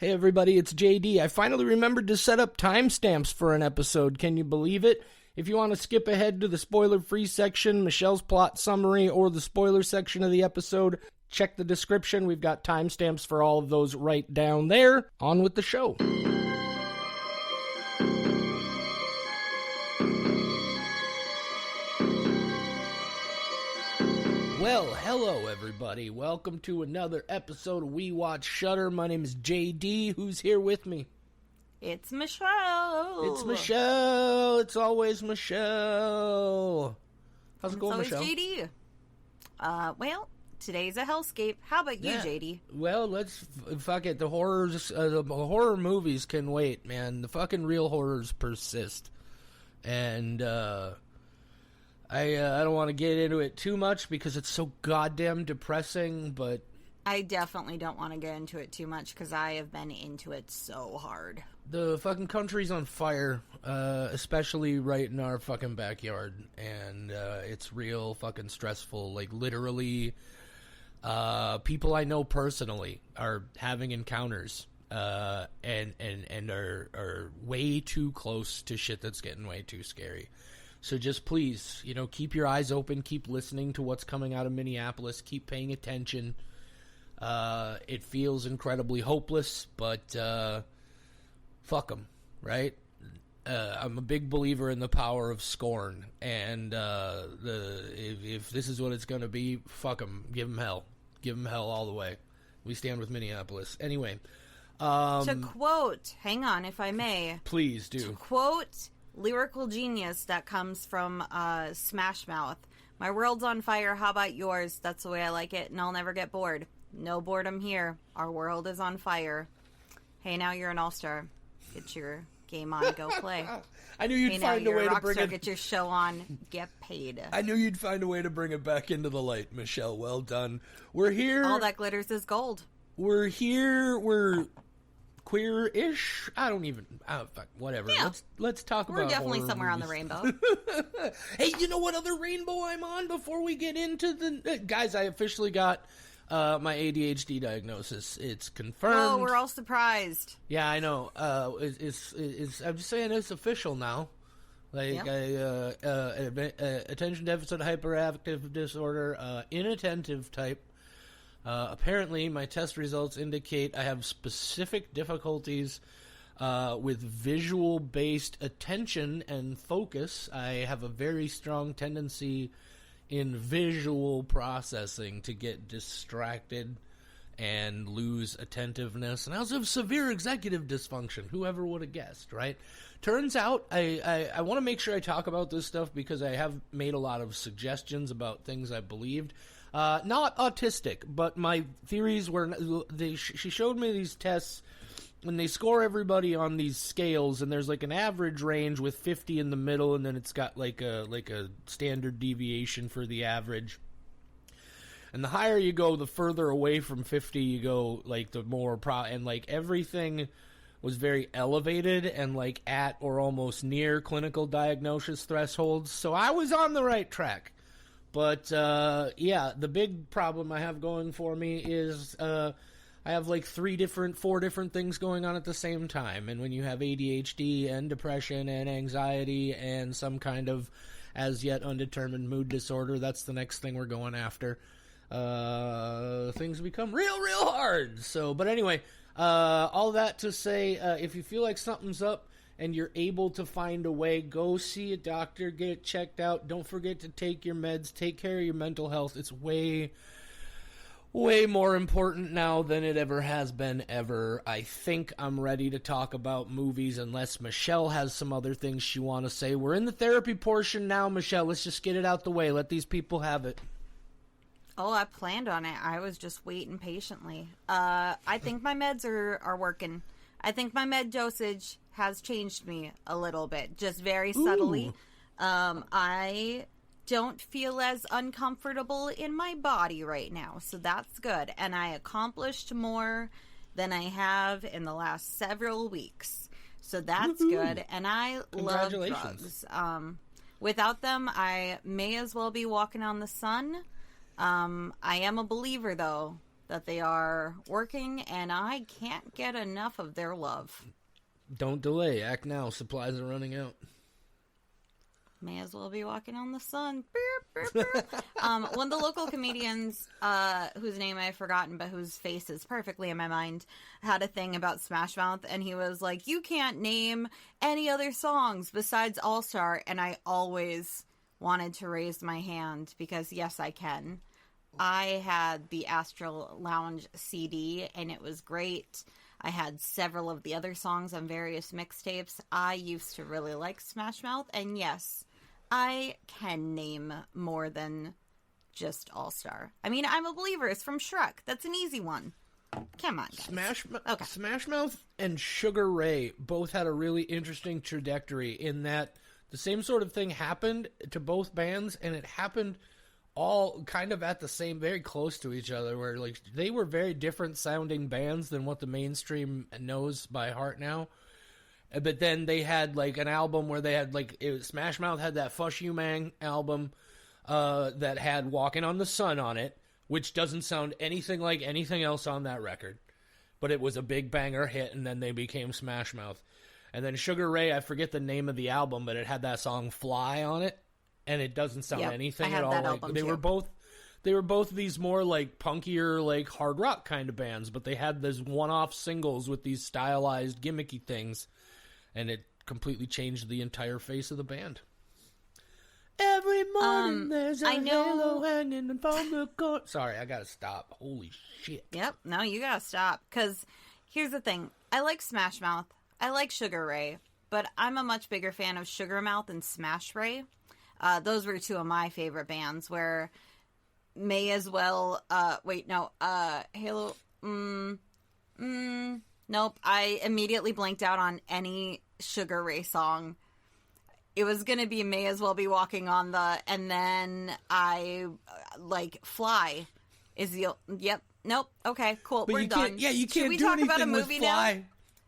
Hey everybody, it's JD. I finally remembered to set up timestamps for an episode. Can you believe it? If you want to skip ahead to the spoiler-free section, Michelle's plot summary, or the spoiler section of the episode, check the description. We've got timestamps for all of those right down there. On with the show. Well, hello everybody. Welcome to another episode of We Watch Shudder. My name is JD. Who's here with me? It's Michelle. It's Michelle. It's always Michelle. How's it going, Michelle? It's JD. Well, today's a hellscape. How about you, JD? Well, let's fuck it. The horror movies can wait, man. The fucking real horrors persist. And, I don't want to get into it too much because it's so goddamn depressing, but... I definitely don't want to get into it too much because I have been into it so hard. The fucking country's on fire, especially right in our fucking backyard, and it's real fucking stressful. Like, literally, people I know personally are having encounters, and are way too close to shit that's getting way too scary. So just please, keep your eyes open, keep listening to what's coming out of Minneapolis, keep paying attention. It feels incredibly hopeless, but fuck them, right? I'm a big believer in the power of scorn, and if this is what it's going to be, fuck them, give them hell. Give them hell all the way. We stand with Minneapolis. Anyway. To quote, hang on if I may. Please do. To quote... lyrical genius that comes from Smash Mouth. My world's on fire, how about yours? That's the way I like it, and I'll never get bored. No boredom here. Our world is on fire. Hey, now you're an all-star. Get your game on, go play. I knew you'd find a way to bring it. Get your show on, get paid. I knew you'd find a way to bring it back into the light, Michelle. Well done. We're here. All that glitters is gold. We're here. We're queer-ish. I don't even. Fuck, whatever. Yeah. Let's talk about. We're definitely horror somewhere movies. on the rainbow. Hey, you know what other rainbow I'm on? Before we get into the guys, I officially got my ADHD diagnosis. It's confirmed. Oh, we're all surprised. Yeah, I know. It's I'm just saying it's official now. Like, attention deficit hyperactive disorder, inattentive type. Apparently, my test results indicate I have specific difficulties with visual-based attention and focus. I have a very strong tendency in visual processing to get distracted and lose attentiveness. And I also have severe executive dysfunction. Whoever would have guessed, right? Turns out I want to make sure I talk about this stuff because I have made a lot of suggestions about things I believed. Not autistic, but my theories were... she showed me these tests, and they score everybody on these scales, and there's like an average range with 50 in the middle, and then it's got like a standard deviation for the average. And the higher you go, the further away from 50 you go, like the more... and like everything was very elevated and like at or almost near clinical diagnosis thresholds, so I was on the right track. But, yeah, the big problem I have going for me is I have like 4 different things going on at the same time. And when you have ADHD and depression and anxiety and some kind of as yet undetermined mood disorder, that's the next thing we're going after. Things become real hard. So, but anyway, all that to say, if you feel like something's up, and you're able to find a way, go see a doctor, get it checked out. Don't forget to take your meds, take care of your mental health. It's way more important now than it ever has been ever. I think I'm ready to talk about movies unless Michelle has some other things she want to say. We're in the therapy portion now, Michelle. Let's just get it out the way. Let these people have it. Oh, I planned on it. I was just waiting patiently. I think my meds are working. I think my med dosage has changed me a little bit, just very subtly. I don't feel as uncomfortable in my body right now, so that's good. And I accomplished more than I have in the last several weeks, so that's good. And I love drugs. Without them, I may as well be walking on the sun. I am a believer, though, that they are working, and I can't get enough of their love. Don't delay. Act now. Supplies are running out. May as well be walking on the sun. One of the local comedians, whose name I've forgotten, but whose face is perfectly in my mind, had a thing about Smash Mouth, and he was like, you can't name any other songs besides All Star, and I always wanted to raise my hand, because yes, I can. I had the Astral Lounge CD, and it was great. I had several of the other songs on various mixtapes. I used to really like Smash Mouth, and yes, I can name more than just All-Star. I mean, I'm a Believer. It's from Shrek. That's an easy one. Come on, guys. Smash Mouth and Sugar Ray both had a really interesting trajectory in that the same sort of thing happened to both bands, and it happened all kind of at the same, very close to each other, where like they were very different sounding bands than what the mainstream knows by heart now. But then they had like an album where they had like Smash Mouth had that Fush You Mang album that had Walking on the Sun on it, which doesn't sound anything like anything else on that record, but it was a big banger hit, and then they became Smash Mouth. And then Sugar Ray, I forget the name of the album, but it had that song Fly on it, and it doesn't sound anything at all like they were both these more like punkier, like hard rock kind of bands, but they had these one-off singles with these stylized gimmicky things. And it completely changed the entire face of the band. Every morning there's a halo hanging from the court. Sorry, I gotta stop. Holy shit. Yep, no, you gotta stop. Because here's the thing. I like Smash Mouth. I like Sugar Ray. But I'm a much bigger fan of Sugar Mouth and Smash Ray. Those were two of my favorite bands, where may as well... Halo... Nope, I immediately blanked out on any Sugar Ray song. It was going to be May As Well Be Walking on the... And then I, Fly is the... Yep, nope, okay, cool, but we're done. Yeah, you can't Should we do talk anything about a with movie Fly. now?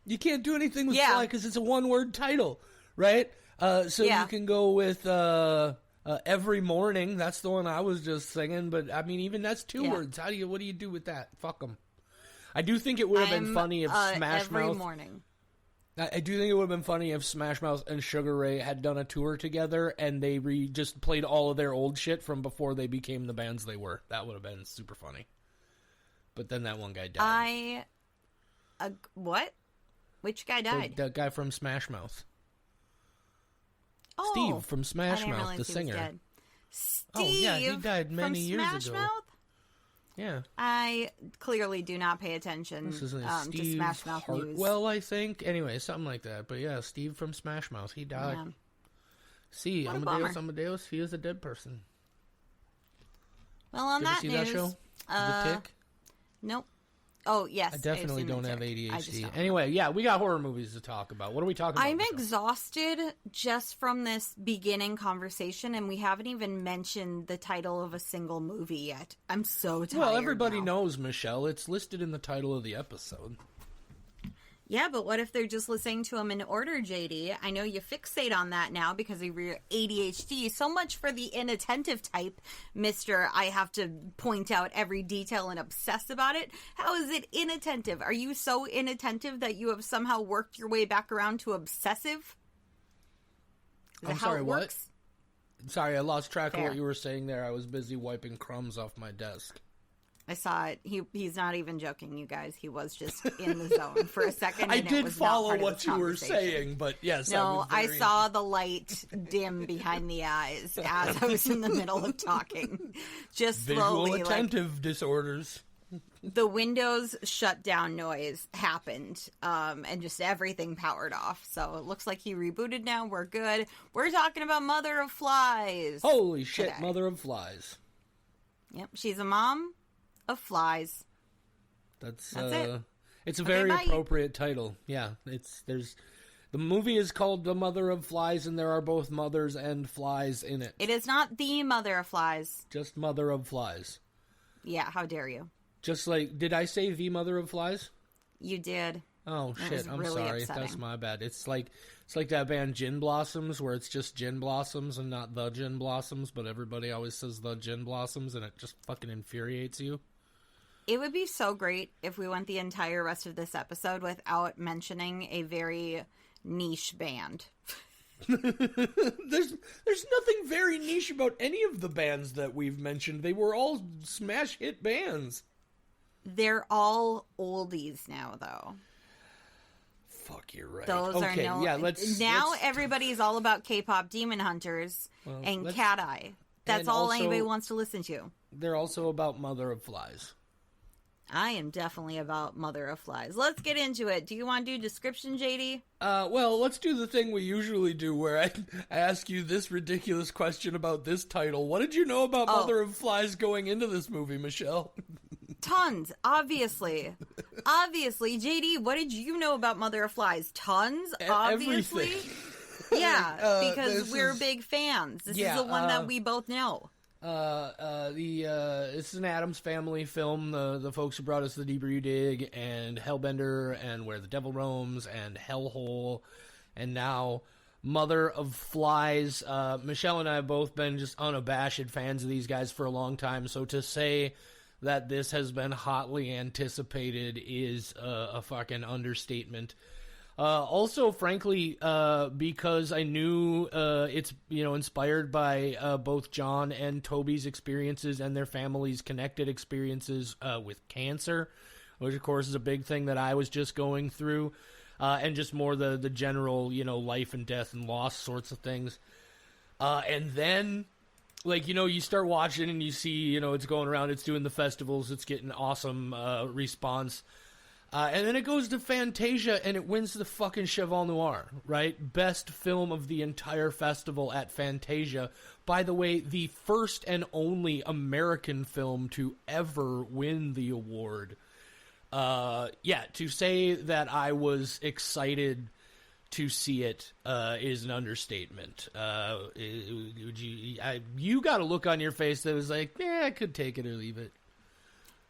You can't do anything with Fly because it's a one-word title, right? You can go with Every Morning. That's the one I was just singing. But, I mean, even that's two words. What do you do with that? Fuck them. I do think it would have been funny if Smash Mouth... Every Morning. I do think it would have been funny if Smash Mouth and Sugar Ray had done a tour together and they just played all of their old shit from before they became the bands they were. That would have been super funny. But then that one guy died. What? Which guy died? The guy from Smash Mouth. Oh, Steve from Smash Mouth, the singer. Steve he died many years Smash ago. Mouth? Yeah. I clearly do not pay attention This is to Steve Smash Mouth news. Hartwell, I think. Anyway, something like that. But yeah, Steve from Smash Mouth. He died. Yeah. See, Amadeus, he is a dead person. Well, on Did that you see news... that show? The Tick? Nope. Oh, yes. I definitely don't have ADHD. ADHD. Anyway, yeah, we got horror movies to talk about. What are we talking about? I'm exhausted just from this beginning conversation, and we haven't even mentioned the title of a single movie yet. I'm so tired. Well, everybody knows, Michelle. It's listed in the title of the episode. Yeah, but what if they're just listening to them in order, JD? I know you fixate on that now because of your ADHD. So much for the inattentive type, Mr. I have to point out every detail and obsess about it. How is it inattentive? Are you so inattentive that you have somehow worked your way back around to obsessive? I'm sorry, what? Sorry, I lost track of what you were saying there. I was busy wiping crumbs off my desk. I saw it. He's not even joking, you guys. He was just in the zone for a second. I did follow what you were saying, but yes. No, I saw the light dim behind the eyes as I was in the middle of talking. Just slowly. Visual attentive disorders. The Windows shutdown noise happened, and just everything powered off. So it looks like he rebooted now. We're good. We're talking about Mother of Flies. Holy shit, today. Mother of Flies. Yep, she's a mom of flies. That's it. It's a very appropriate title. Yeah, the movie is called The Mother of Flies, and there are both mothers and flies in it. It is not The Mother of Flies. Just Mother of Flies. Yeah, how dare you? Just like, did I say The Mother of Flies? You did. Oh shit! I'm really sorry. upsetting. That's my bad. It's like that band Gin Blossoms, where it's just Gin Blossoms and not the Gin Blossoms, but everybody always says the Gin Blossoms, and it just fucking infuriates you. It would be so great if we went the entire rest of this episode without mentioning a very niche band. There's nothing very niche about any of the bands that we've mentioned. They were all smash hit bands. They're all oldies now, though. Fuck, you're right. Those are no. Yeah, now everybody's all about K-pop Demon Hunters and Cat Eye. That's all anybody wants to listen to. They're also about Mother of Flies. I am definitely about Mother of Flies. Let's get into it. Do you want to do description, JD? Well, let's do the thing we usually do where I ask you this ridiculous question about this title. What did you know about Mother of Flies going into this movie, Michelle? Tons, obviously. Obviously. JD, what did you know about Mother of Flies? Tons, obviously. Everything. Yeah, because we're big fans. This is the one that we both know. This is an Addams Family film. The folks who brought us The Deeper You Dig and Hellbender and Where the Devil Roams and Hellhole and now Mother of Flies. Michelle and I have both been just unabashed fans of these guys for a long time, so to say that this has been hotly anticipated is a fucking understatement. Also, frankly, because I knew it's inspired by both John and Toby's experiences and their families' connected experiences with cancer, which of course is a big thing that I was just going through, and just more the general life and death and loss sorts of things. And then, you start watching and you see it's going around, it's doing the festivals, it's getting awesome response. And then it goes to Fantasia, and it wins the fucking Cheval Noir, right? Best film of the entire festival at Fantasia. By the way, the first and only American film to ever win the award. To say that I was excited to see it is an understatement. You got a look on your face that was like, I could take it or leave it.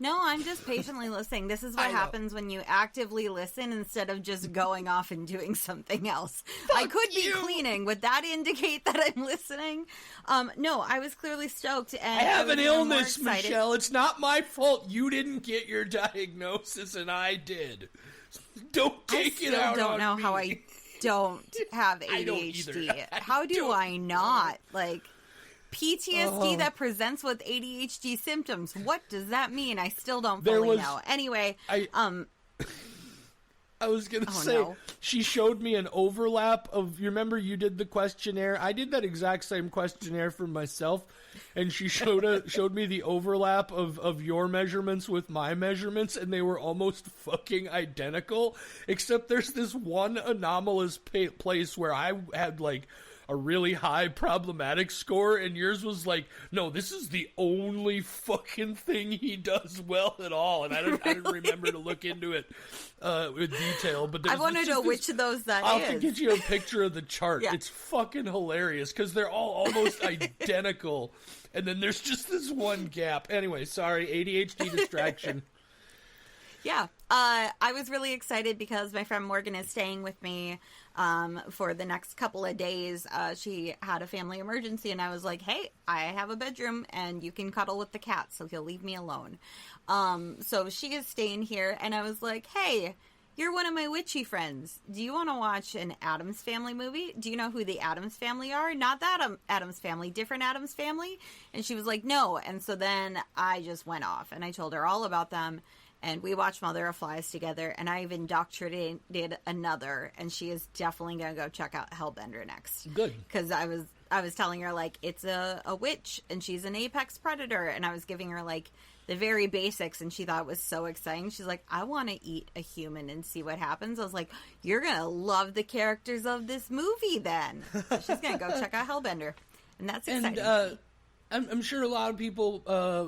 No, I'm just patiently listening. This is what happens when you actively listen instead of just going off and doing something else. I could be cleaning. Would that indicate that I'm listening? No, I was clearly stoked. And I have an illness, Michelle. It's not my fault you didn't get your diagnosis and I did. Don't take it out on me. I don't know how I don't have ADHD. I don't either. How do I not? PTSD that presents with ADHD symptoms. What does that mean? I still don't fully know. Anyway, I was going to say, she showed me an overlap of, you remember you did the questionnaire? I did that exact same questionnaire for myself, and she showed me the overlap of your measurements with my measurements, and they were almost fucking identical, except there's this one anomalous place where I had, a really high problematic score, and yours was no, this is the only fucking thing he does well at all, and I didn't remember to look into it with detail, but I want to know which of those that I'll is. have to get you a picture of the chart. Yeah. It's fucking hilarious, because they're all almost identical, and then there's just this one gap. Anyway, sorry, ADHD distraction. Yeah, I was really excited because my friend Morgan is staying with me for the next couple of days. She had a family emergency, and I was like, hey, I have a bedroom, and you can cuddle with the cat, so he'll leave me alone. So she is staying here, and I was like, hey, you're one of my witchy friends. Do you want to watch an Addams Family movie? Do you know who the Addams Family are? Not that Addams Family, different Addams Family? And she was like, no. And so then I just went off, and I told her all about them. And we watched Mother of Flies together, and I've indoctrinated another, and she is definitely going to go check out Hellbender next. Good. Because I was telling her, it's a witch, and she's an apex predator, and I was giving her, the very basics, and she thought it was so exciting. She's like, I want to eat a human and see what happens. I was like, you're going to love the characters of this movie then. So she's going to go check out Hellbender, and that's exciting. And, I'm sure a lot of people,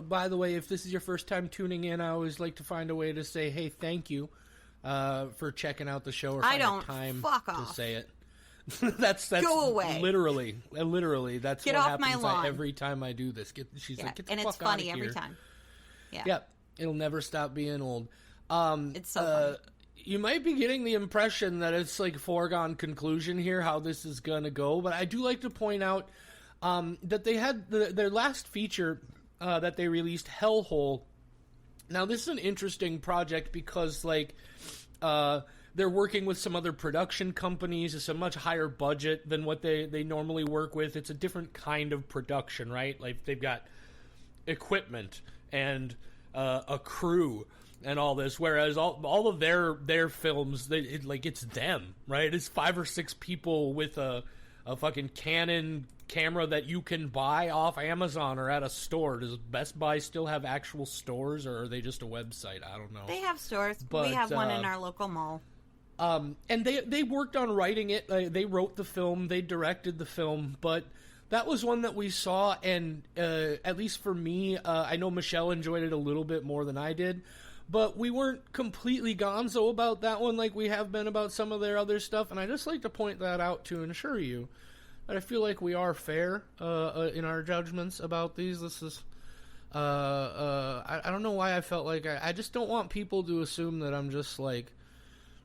by the way, if this is your first time tuning in, I always like to find a way to say, hey, thank you for checking out the show or finding time to say it. that's go away. Literally, that's Get what off happens my lawn. every time I do this. She's like, get the and fuck it's funny out of every here. time. Yeah. Yep, it'll never stop being old. It's so funny. You might be getting the impression that it's foregone conclusion here how this is gonna go, but I do like to point out that they had their last feature that they released, Hellhole, Now, this is an interesting project because, like, they're working with some other production companies. It's a much higher budget than what they normally work with. It's a different kind of production, right? Like, they've got equipment and a crew and all this, whereas all of their films, it's them, right? It's 5 or 6 people with a fucking Canon camera that you can buy off Amazon or at a store. Does Best Buy still have actual stores, or are they just a website? I don't know. They have stores. But, we have one in our local mall. And they worked on writing it. They wrote the film. They directed the film. But that was one that we saw, and at least for me, I know Michelle enjoyed it a little bit more than I did. But we weren't completely gonzo about that one like we have been about some of their other stuff. And I just like to point that out to ensure you that I feel like we are fair in our judgments about these. This is... I don't know why I felt like... I just don't want people to assume that I'm just like...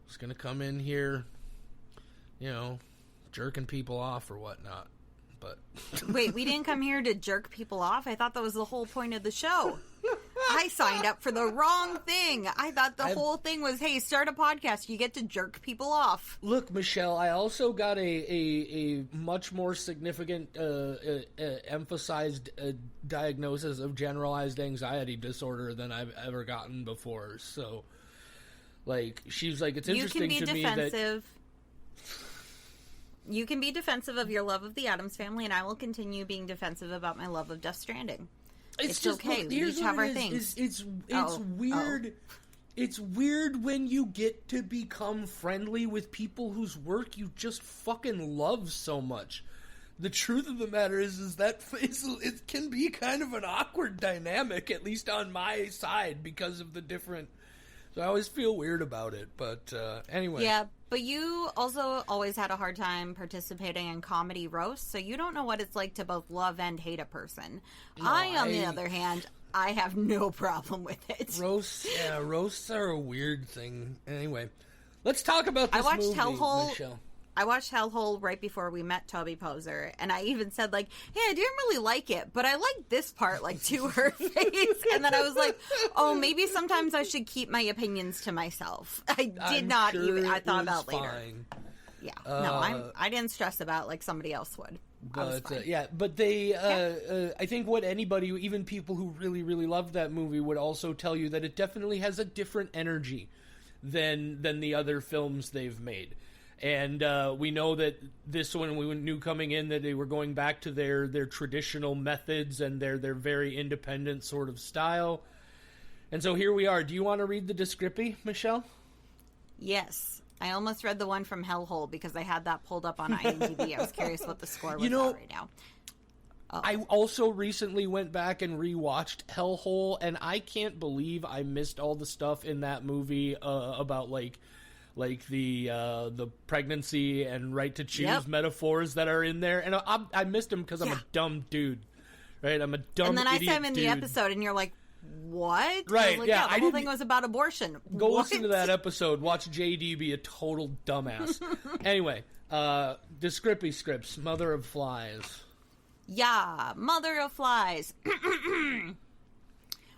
Just gonna come in here, jerking people off or whatnot. But wait, we didn't come here to jerk people off? I thought that was the whole point of the show. I signed up for the wrong thing. I thought the whole thing was, hey, start a podcast. You get to jerk people off. Look, Michelle, I also got a much more significant emphasized diagnosis of generalized anxiety disorder than I've ever gotten before. So, like, she's like, it's interesting to me that... You can be defensive of your love of the Addams Family, and I will continue being defensive about my love of Death Stranding. It's just, okay. We each have our things. It's weird. Oh. It's weird when you get to become friendly with people whose work you just fucking love so much. The truth of the matter is that it can be kind of an awkward dynamic, at least on my side, because of the different... So I always feel weird about it, but anyway. Yeah, but you also always had a hard time participating in comedy roasts, so you don't know what it's like to both love and hate a person. No, on the other hand, I have no problem with it. Roasts are a weird thing. Anyway, let's talk about this movie, Michelle. I watched Hellhole right before we met Toby Poser, and I even said, like, hey, I didn't really like it, but I liked this part, like, to her face. And then I was like, oh, maybe sometimes I should keep my opinions to myself. I thought about later. Fine. Yeah. No, I didn't stress about like somebody else would. But but they, I think what anybody, even people who really, really loved that movie, would also tell you that it definitely has a different energy than the other films they've made. And we know that this one, we knew coming in that they were going back to their traditional methods and their very independent sort of style. And so here we are. Do you want to read the description, Michelle? Yes. I almost read the one from Hellhole because I had that pulled up on IMDb. I was curious what the score was right now. Oh. I also recently went back and rewatched Hellhole, and I can't believe I missed all the stuff in that movie about like the pregnancy and right to choose metaphors that are in there, and I missed them because I'm a dumb dude, right? I'm a dumb idiot. And then I said him in the episode, and you're like, what? Right? Like, the whole thing was about abortion. Go listen to that episode. Watch JD be a total dumbass. Anyway, Descrippy Scripts, Mother of Flies. Yeah, Mother of Flies.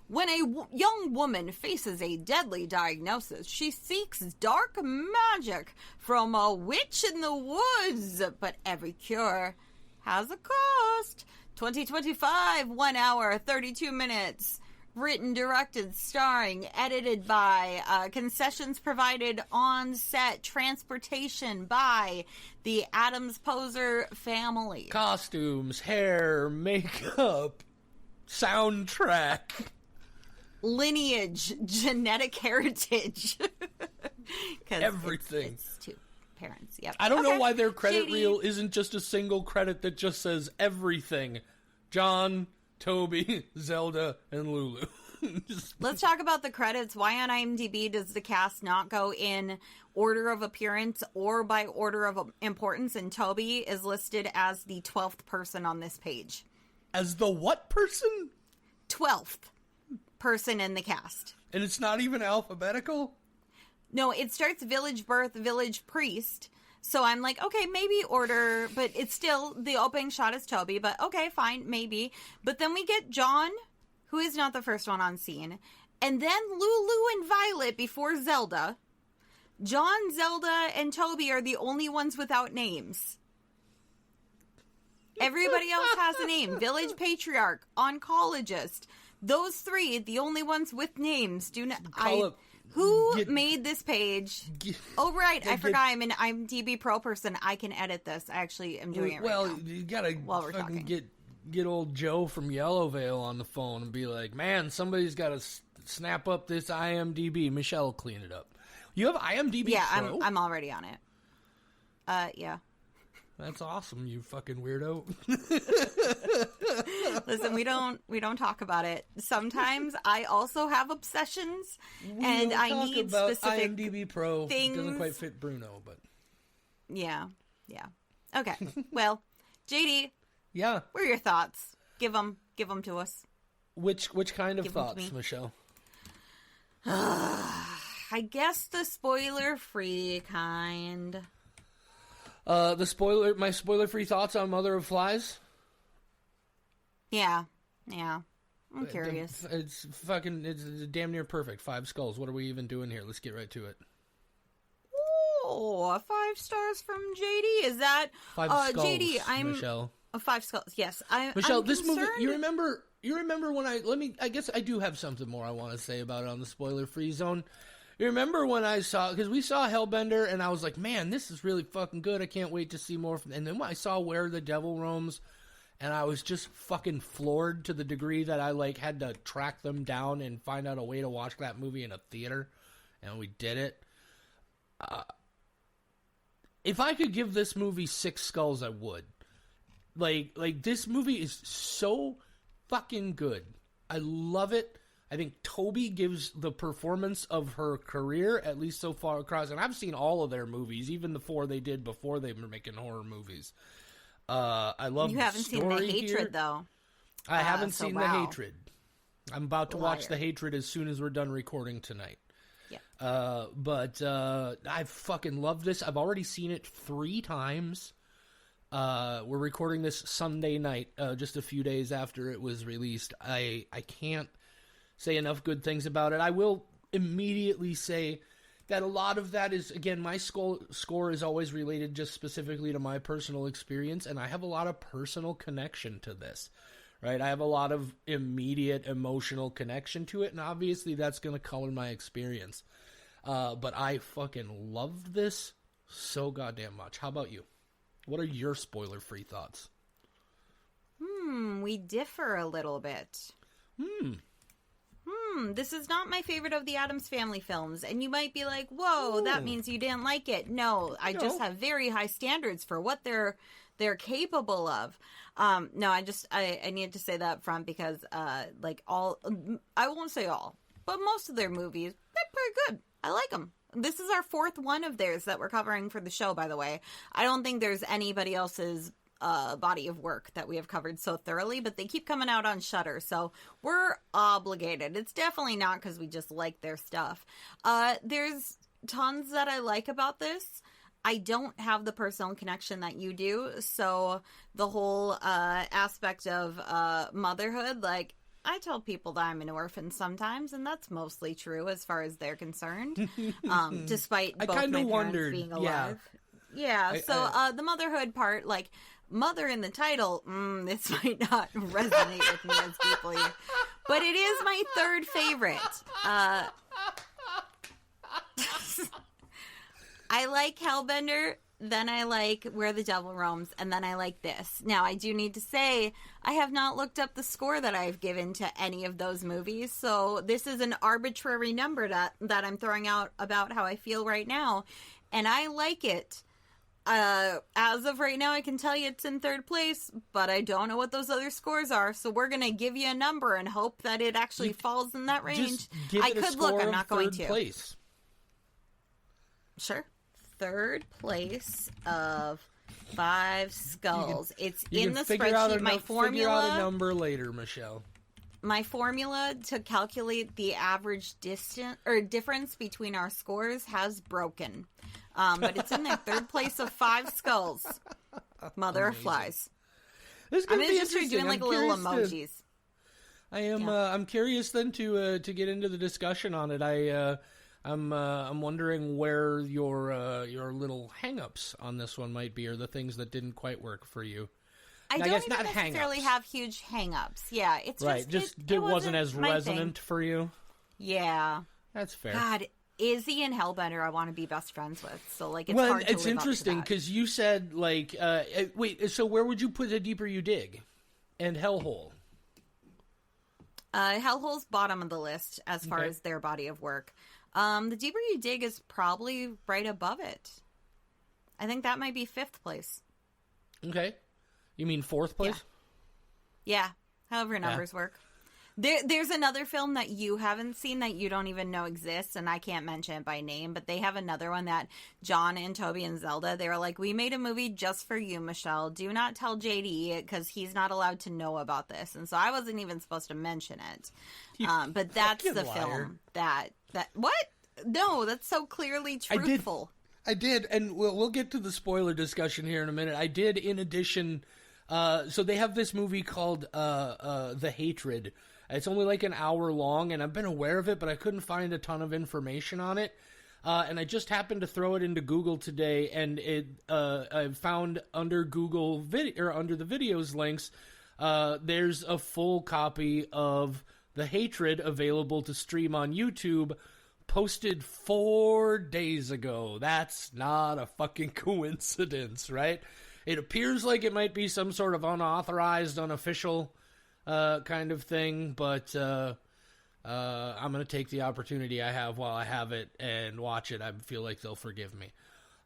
When a young woman faces a deadly diagnosis, she seeks dark magic from a witch in the woods. But every cure has a cost. 2025, 1 hour, 32 minutes. Written, directed, starring, edited by, concessions provided on set, transportation by the Addams Poser family. Costumes, hair, makeup, soundtrack. Lineage, genetic heritage. Everything. It's two parents, yep. I don't know why their credit reel isn't just a single credit that just says everything. John, Toby, Zelda, and Lulu. Let's talk about the credits. Why on IMDb does the cast not go in order of appearance or by order of importance? And Toby is listed as the 12th person on this page. As the what person? 12th person in the cast. And it's not even alphabetical? No, it starts village birth, village priest. So I'm like, okay, maybe order, but it's still, the opening shot is Toby, but okay, fine, maybe. But then we get John, who is not the first one on scene, And then Lulu and Violet before Zelda. John, Zelda, and Toby are the only ones without names. Everybody else has a name. Village Patriarch, Oncologist. Those three, the only ones with names, do not... Who made this page? Oh, right. I forgot. I'm an IMDb Pro person. I can edit this. I actually am doing it right now. Well, you gotta fucking get old Joe from Yellowvale on the phone and be like, man, somebody's got to snap up this IMDb. Michelle will clean it up. You have IMDb Pro? I'm already on it. Yeah. That's awesome, you fucking weirdo. Listen, we don't talk about it. Sometimes I also have obsessions, and I need specific IMDb Pro. things. It doesn't quite fit Bruno, but yeah. Okay. Well, JD. Yeah. What are your thoughts? Give them to us. Which kind of thoughts, Michelle? I guess the spoiler-free kind. My spoiler-free thoughts on Mother of Flies? Yeah. I'm curious. It's damn near perfect. 5 skulls. What are we even doing here? Let's get right to it. Oh, 5 stars from JD. Is that 5 skulls? JD, Michelle. 5 skulls. Yes, Michelle, I'm this movie. concerned. You remember when I guess I do have something more I want to say about it on the spoiler-free zone. You remember when because we saw Hellbender, and I was like, man, this is really fucking good. I can't wait to see more. And then when I saw Where the Devil Roams, and I was just fucking floored to the degree that I had to track them down and find out a way to watch that movie in a theater, and we did it. If I could give this movie 6 skulls, I would. This movie is so fucking good. I love it. I think Toby gives the performance of her career, at least so far across. And I've seen all of their movies, even the 4 they did before they were making horror movies. I love. You haven't seen The Hatred, though. I haven't seen The Hatred. I'm about to watch The Hatred as soon as we're done recording tonight. Yeah. But I fucking love this. I've already seen it 3 times. We're recording this Sunday night, just a few days after it was released. I can't say enough good things about it. I will immediately say that a lot of that is, again, my score is always related just specifically to my personal experience, and I have a lot of personal connection to this, right? I have a lot of immediate emotional connection to it, and obviously that's going to color my experience. But I fucking loved this so goddamn much. How about you? What are your spoiler-free thoughts? We differ a little bit. This is not my favorite of the Addams Family films. And you might be like, whoa, that means you didn't like it. No, I just have very high standards for what they're capable of. No, I need to say that up front because, I won't say all, but most of their movies, they're pretty good. I like them. This is our 4th one of theirs that we're covering for the show, by the way. I don't think there's anybody else's body of work that we have covered so thoroughly, but they keep coming out on Shudder, so we're obligated. It's definitely not because we just like their stuff. There's tons that I like about this. I don't have the personal connection that you do, so the whole aspect of motherhood, I tell people that I'm an orphan sometimes, and that's mostly true as far as they're concerned, despite both my parents being alive. Yeah, the motherhood part, mother in the title, this might not resonate with me as deeply, but it is my 3rd favorite. I like Hellbender, then I like Where the Devil Roams, and then I like this. Now, I do need to say, I have not looked up the score that I've given to any of those movies, so this is an arbitrary number that I'm throwing out about how I feel right now, and I like it. As of right now, I can tell you it's in 3rd place, but I don't know what those other scores are, so we're going to give you a number and hope that it actually falls in that range. I could look, I'm not going to. Place. Sure. 3rd place of 5 skulls. It's in the spreadsheet. My formula. Figure out a number later, Michelle. My formula to calculate the average distance or difference between our scores has broken. But it's in there. 3rd place of 5 skulls. Mother of Flies. I'm just doing little emojis. I am. I'm curious then to get into the discussion on it. I'm wondering where your little hang-ups on this one might be, or the things that didn't quite work for you. I don't even necessarily have huge hang-ups. Yeah, it's right. It wasn't as resonant for you. Yeah, that's fair. God, Izzy and Hellbender, I want to be best friends with. So like, it's hard to it's interesting because you said like, wait. So where would you put The Deeper You Dig and Hellhole? Hellhole's bottom of the list as far as their body of work. The Deeper You Dig is probably right above it. I think that might be 5th place. Okay. You mean 4th place? Yeah. However numbers work. There's another film that you haven't seen that you don't even know exists, and I can't mention it by name, but they have another one that John and Toby and Zelda, they were like, we made a movie just for you, Michelle. Do not tell JD because he's not allowed to know about this. And so I wasn't even supposed to mention it. But that's the film that what? No, that's so clearly truthful. I did, and we'll get to the spoiler discussion here in a minute. I did, in addition, so they have this movie called The Hatred. It's only like an hour long, and I've been aware of it, but I couldn't find a ton of information on it. And I just happened to throw it into Google today, and I found under Google video or under the videos links, there's a full copy of The Hatred available to stream on YouTube, posted 4 days ago. That's not a fucking coincidence, right? It appears like it might be some sort of unauthorized, unofficial kind of thing, but I'm going to take the opportunity I have while I have it and watch it. I feel like they'll forgive me.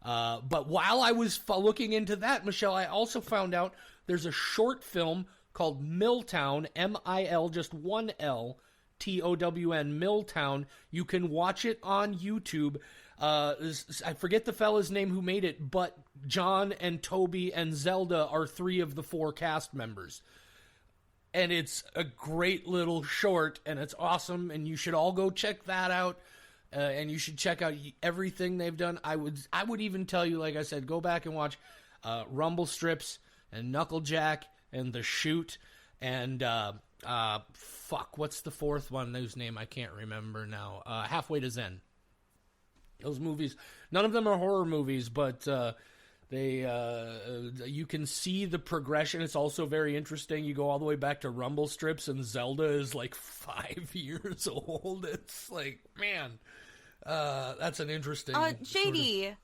But while I was looking into that, Michelle, I also found out there's a short film called Milltown, M-I-L, just one L, T-O-W-N, Milltown. You can watch it on YouTube. I forget the fella's name who made it, but John and Toby and Zelda are 3 of the 4 cast members. And it's a great little short, and it's awesome, and you should all go check that out, and you should check out everything they've done. I would even tell you, like I said, go back and watch Rumble Strips and Knucklejack and The Shoot, and what's the 4th one whose name I can't remember now? Halfway to Zen. Those movies, none of them are horror movies, but you can see the progression. It's also very interesting. You go all the way back to Rumble Strips, and Zelda is like 5 years old. It's like, man, that's an interesting. JD,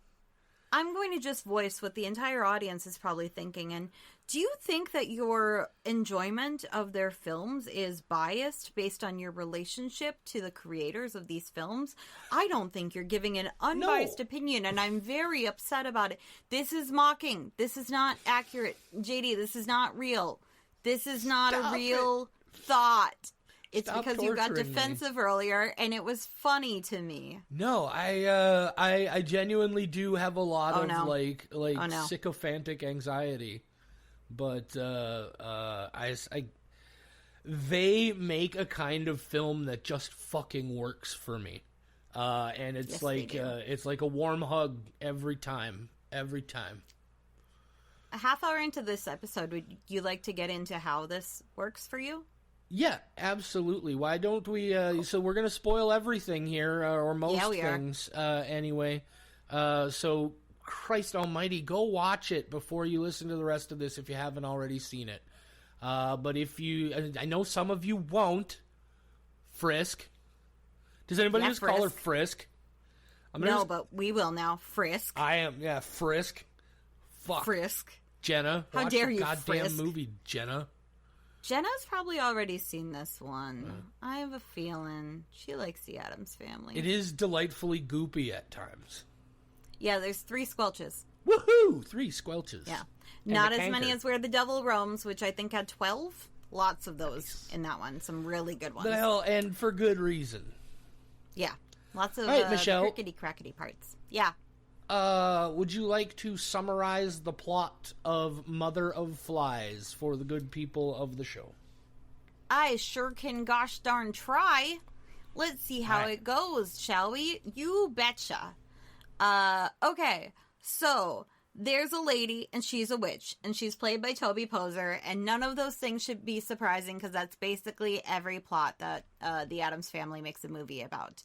I'm going to just voice what the entire audience is probably thinking. And do you think that your enjoyment of their films is biased based on your relationship to the creators of these films? I don't think you're giving an unbiased opinion, and I'm very upset about it. This is mocking. This is not accurate. JD, this is not real. This is not a real thought. It's because you got defensive earlier, and it was funny to me. No, I genuinely do have a lot of sycophantic anxiety, but they make a kind of film that just fucking works for me, and it's it's like a warm hug every time. Every time. A half hour into this episode, would you like to get into how this works for you? Yeah, absolutely. Why don't we? So we're going to spoil everything here, or most things, anyway. So, Christ almighty, go watch it before you listen to the rest of this if you haven't already seen it. But if you... I know some of you won't. Frisk. Does anybody just call her Frisk? But we will now. Frisk. I am, Frisk. Fuck. Frisk. Jenna. How dare you, goddamn Frisk. Movie, Jenna. Jenna's probably already seen this one. I have a feeling she likes the Addams Family. It is delightfully goopy at times. Yeah, there's 3 squelches. Woohoo! 3 squelches. Yeah. Not as many as Where the Devil Roams, which I think had 12. Lots of those in that one. Some really good ones. Well, and for good reason. Yeah. Lots of Michelle. crickety-crackety parts. Yeah. Would you like to summarize the plot of Mother of Flies for the good people of the show? I sure can gosh darn try. Let's see how it goes, shall we? You betcha. Okay, so there's a lady, and she's a witch, and she's played by Toby Poser, and none of those things should be surprising, because that's basically every plot that the Addams Family makes a movie about.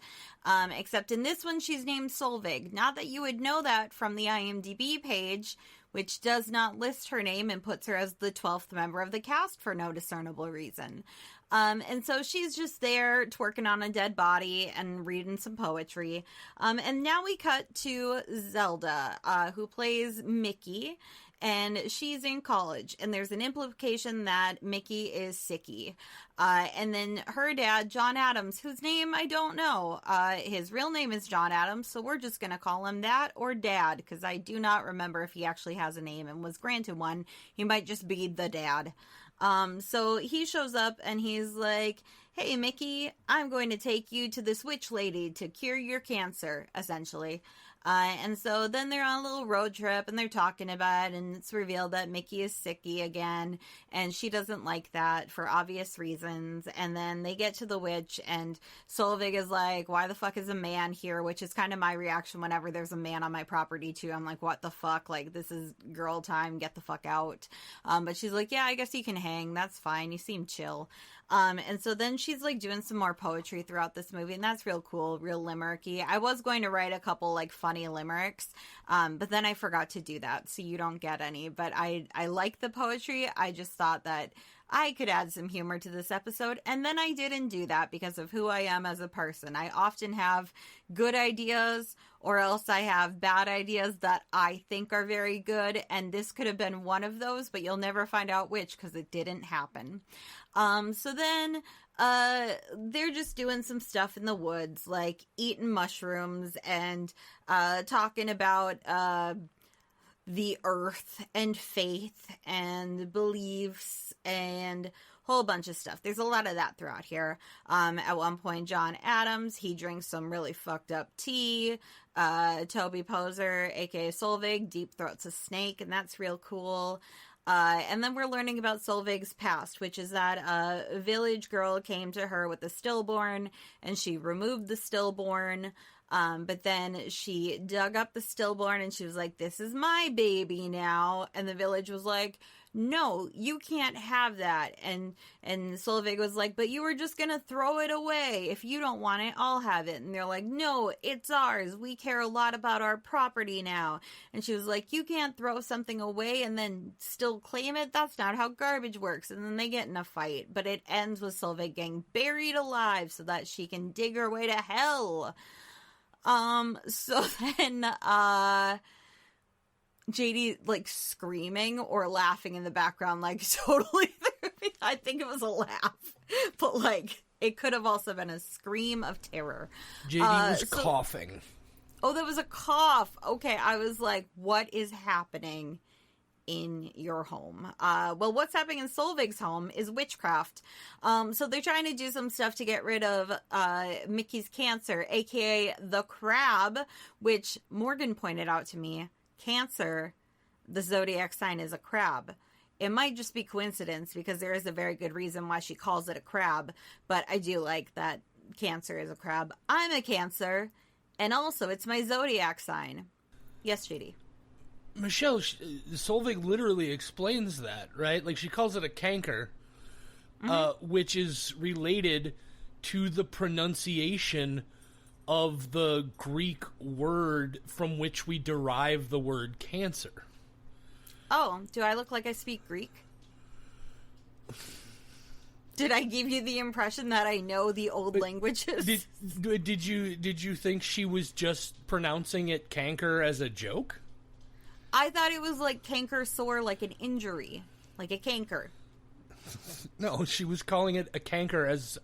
Except in this one, she's named Solveig. Not that you would know that from the IMDb page, which does not list her name and puts her as the 12th member of the cast for no discernible reason. And so she's just there twerking on a dead body and reading some poetry. And now we cut to Zelda, who plays Mickey, and she's in college. And there's an implication that Mickey is sicky. And then her dad, John Adams, whose name I don't know. His real name is John Adams, so we're just going to call him that or Dad, because I do not remember if he actually has a name and was granted one. He might just be the dad. So he shows up and he's like, hey, Mickey, I'm going to take you to this witch lady to cure your cancer, essentially. And so then they're on a little road trip and they're talking about it, and it's revealed that Mickey is sicky again, and she doesn't like that for obvious reasons. And then they get to the witch, and Solveig is like, why the fuck is a man here? Which is kind of my reaction whenever there's a man on my property too. I'm like, what the fuck? Like, this is girl time, get the fuck out. But she's like, yeah, I guess you can hang. That's fine. You seem chill. And so then she's like doing some more poetry throughout this movie, and that's real cool, real limericky. I was going to write a couple like funny limericks, but then I forgot to do that, so you don't get any. But I like the poetry. I just thought that I could add some humor to this episode, and then I didn't do that because of who I am as a person. I often have good ideas, or else I have bad ideas that I think are very good, and this could have been one of those, but you'll never find out which because it didn't happen. So then they're just doing some stuff in the woods, like eating mushrooms and talking about the earth and faith and beliefs and whole bunch of stuff. There's a lot of that throughout here. At one point, John Adams, he drinks some really fucked up tea. Toby Poser, aka Solveig, deep throats a snake, and that's real cool. And then we're learning about Solveig's past, which is that a village girl came to her with a stillborn, and she removed the stillborn. But then she dug up the stillborn, and she was like, this is my baby now. And the village was like, no, you can't have that. And Solveig was like, but you were just going to throw it away. If you don't want it, I'll have it. And they're like, no, it's ours. We care a lot about our property now. And she was like, you can't throw something away and then still claim it. That's not how garbage works. And then they get in a fight, but it ends with Solveig getting buried alive so that she can dig her way to hell. So then, JD, like, screaming or laughing in the background, like, totally threw me. I think it was a laugh, but, like, it could have also been a scream of terror. JD was coughing. Oh, that was a cough. Okay, I was like, what is happening in your home? Well, what's happening in Solveig's home is witchcraft. So they're trying to do some stuff to get rid of Mickey's cancer, aka the crab, which Morgan pointed out to me. Cancer, the zodiac sign, is a crab. It might just be coincidence because there is a very good reason why she calls it a crab, but I do like that Cancer is a crab. I'm a Cancer, and also it's my zodiac sign. Yes, JD. Michelle, Solveig literally explains that, right? Like, she calls it a canker, which is related to the pronunciation of the Greek word from which we derive the word cancer. Oh, do I look like I speak Greek? Did I give you the impression that I know the old languages? Did you think she was just pronouncing it canker as a joke? I thought it was like canker sore, like an injury, like a canker. No, she was calling it a canker as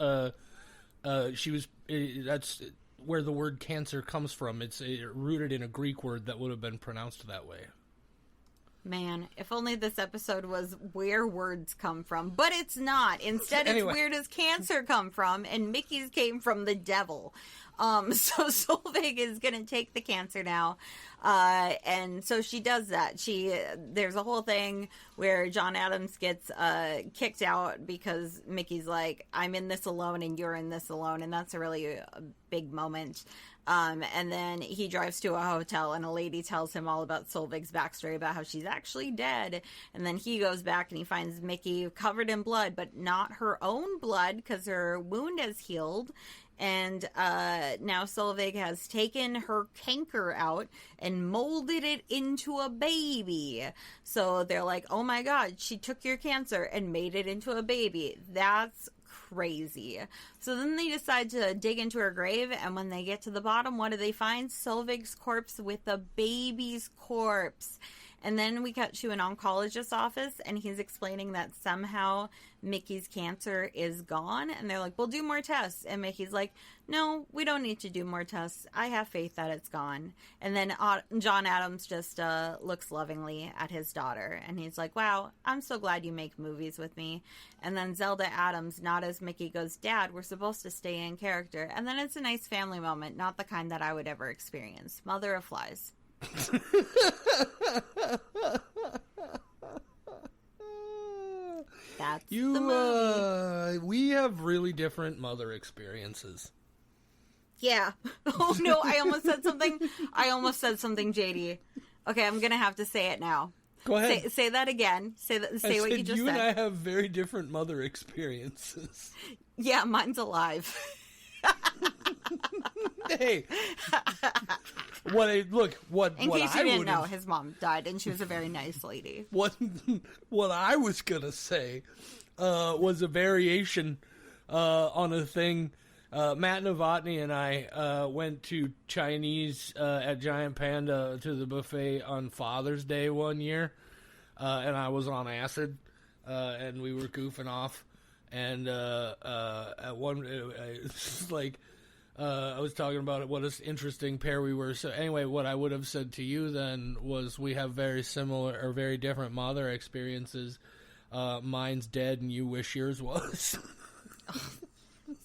that's where the word cancer comes from. It's rooted in a Greek word that would have been pronounced that way. Man, if only this episode was where words come from. But it's not. Instead, anyway. It's where does cancer come from? And Mickey's came from the devil. So Solveig is going to take the cancer now. And so she does that. There's a whole thing where John Adams gets kicked out because Mickey's like, I'm in this alone and you're in this alone. And that's a really big moment. And then he drives to a hotel and a lady tells him all about Solveig's backstory about how she's actually dead. And then he goes back and he finds Mickey covered in blood, but not her own blood because her wound has healed. And now Solveig has taken her canker out and molded it into a baby. So they're like, oh my God, she took your cancer and made it into a baby. That's crazy. So then they decide to dig into her grave, and when they get to the bottom, what do they find? Solveig's corpse with a baby's corpse. And then we cut to an oncologist's office, and he's explaining that somehow Mickey's cancer is gone. And they're like, we'll do more tests. And Mickey's like, no, we don't need to do more tests. I have faith that it's gone. And then John Adams just looks lovingly at his daughter. And he's like, wow, I'm so glad you make movies with me. And then Zelda Adams, not as Mickey, goes, Dad, we're supposed to stay in character. And then it's a nice family moment, not the kind that I would ever experience. Mother of Flies. That's the movie. We have really different mother experiences. Yeah. Oh no, I almost said something, JD. Okay, I'm gonna have to say it now. Go ahead. Say that again. Say what you just said. You and I have very different mother experiences. Yeah, mine's alive. Hey, In case you didn't know, his mom died, and she was a very nice lady. What I was gonna say was a variation on a thing. Matt Novotny and I went to Chinese at Giant Panda to the buffet on Father's Day one year, and I was on acid, and we were goofing off, and at one, like. I was talking about what an interesting pair we were. So anyway, what I would have said to you then was we have very similar or very different mother experiences. Mine's dead and you wish yours was.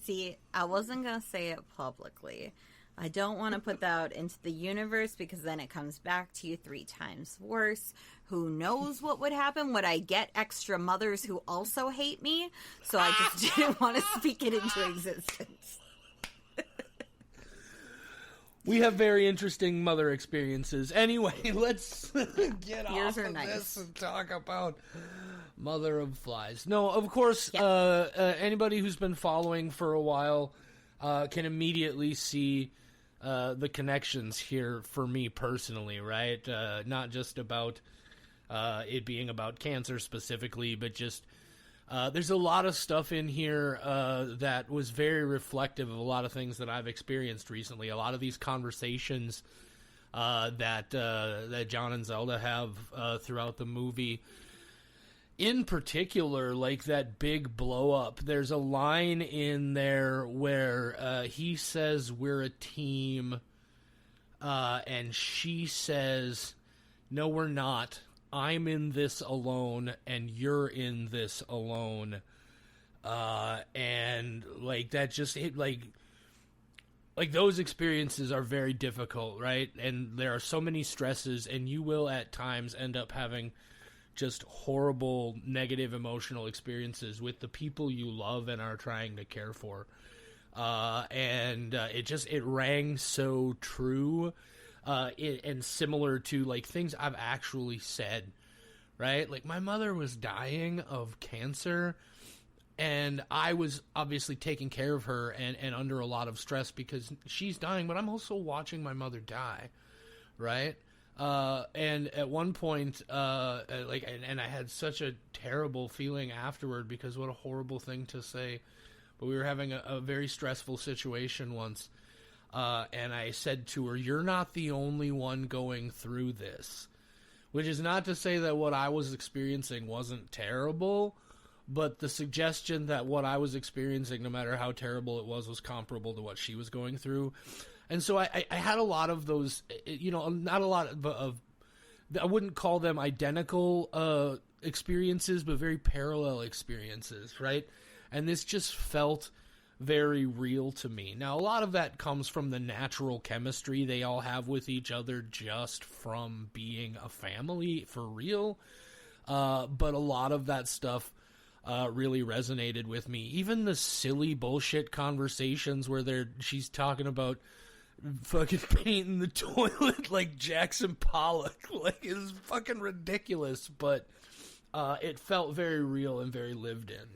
See, I wasn't going to say it publicly. I don't want to put that out into the universe because then it comes back to you 3 times worse. Who knows what would happen? Would I get extra mothers who also hate me? So I just didn't want to speak it into existence. We have very interesting mother experiences. Anyway, let's get Yours off of nice. this and talk about Mother of Flies. No, of course, anybody who's been following for a while can immediately see the connections here for me personally, right? Not just about it being about cancer specifically, but just there's a lot of stuff in here that was very reflective of a lot of things that I've experienced recently. A lot of these conversations that John and Zelda have throughout the movie. In particular, like that big blow up. There's a line in there where he says we're a team, and she says, "No, we're not. I'm in this alone, and you're in this alone," and like that just hit like those experiences are very difficult, right? And there are so many stresses, and you will at times end up having just horrible, negative emotional experiences with the people you love and are trying to care for, and it rang so true. And similar to like things I've actually said, right? Like my mother was dying of cancer, and I was obviously taking care of her and under a lot of stress because she's dying, but I'm also watching my mother die, right? And at one point, and I had such a terrible feeling afterward because what a horrible thing to say, but we were having a very stressful situation once. And I said to her, "You're not the only one going through this," which is not to say that what I was experiencing wasn't terrible, but the suggestion that what I was experiencing, no matter how terrible it was comparable to what she was going through. And so I had a lot of those, not a lot of I wouldn't call them identical experiences, but very parallel experiences, right? And this just felt very real to me. Now, a lot of that comes from the natural chemistry they all have with each other just from being a family for real. But a lot of that stuff really resonated with me. Even the silly bullshit conversations where she's talking about fucking painting the toilet like Jackson Pollock. Like, it's fucking ridiculous, but it felt very real and very lived in.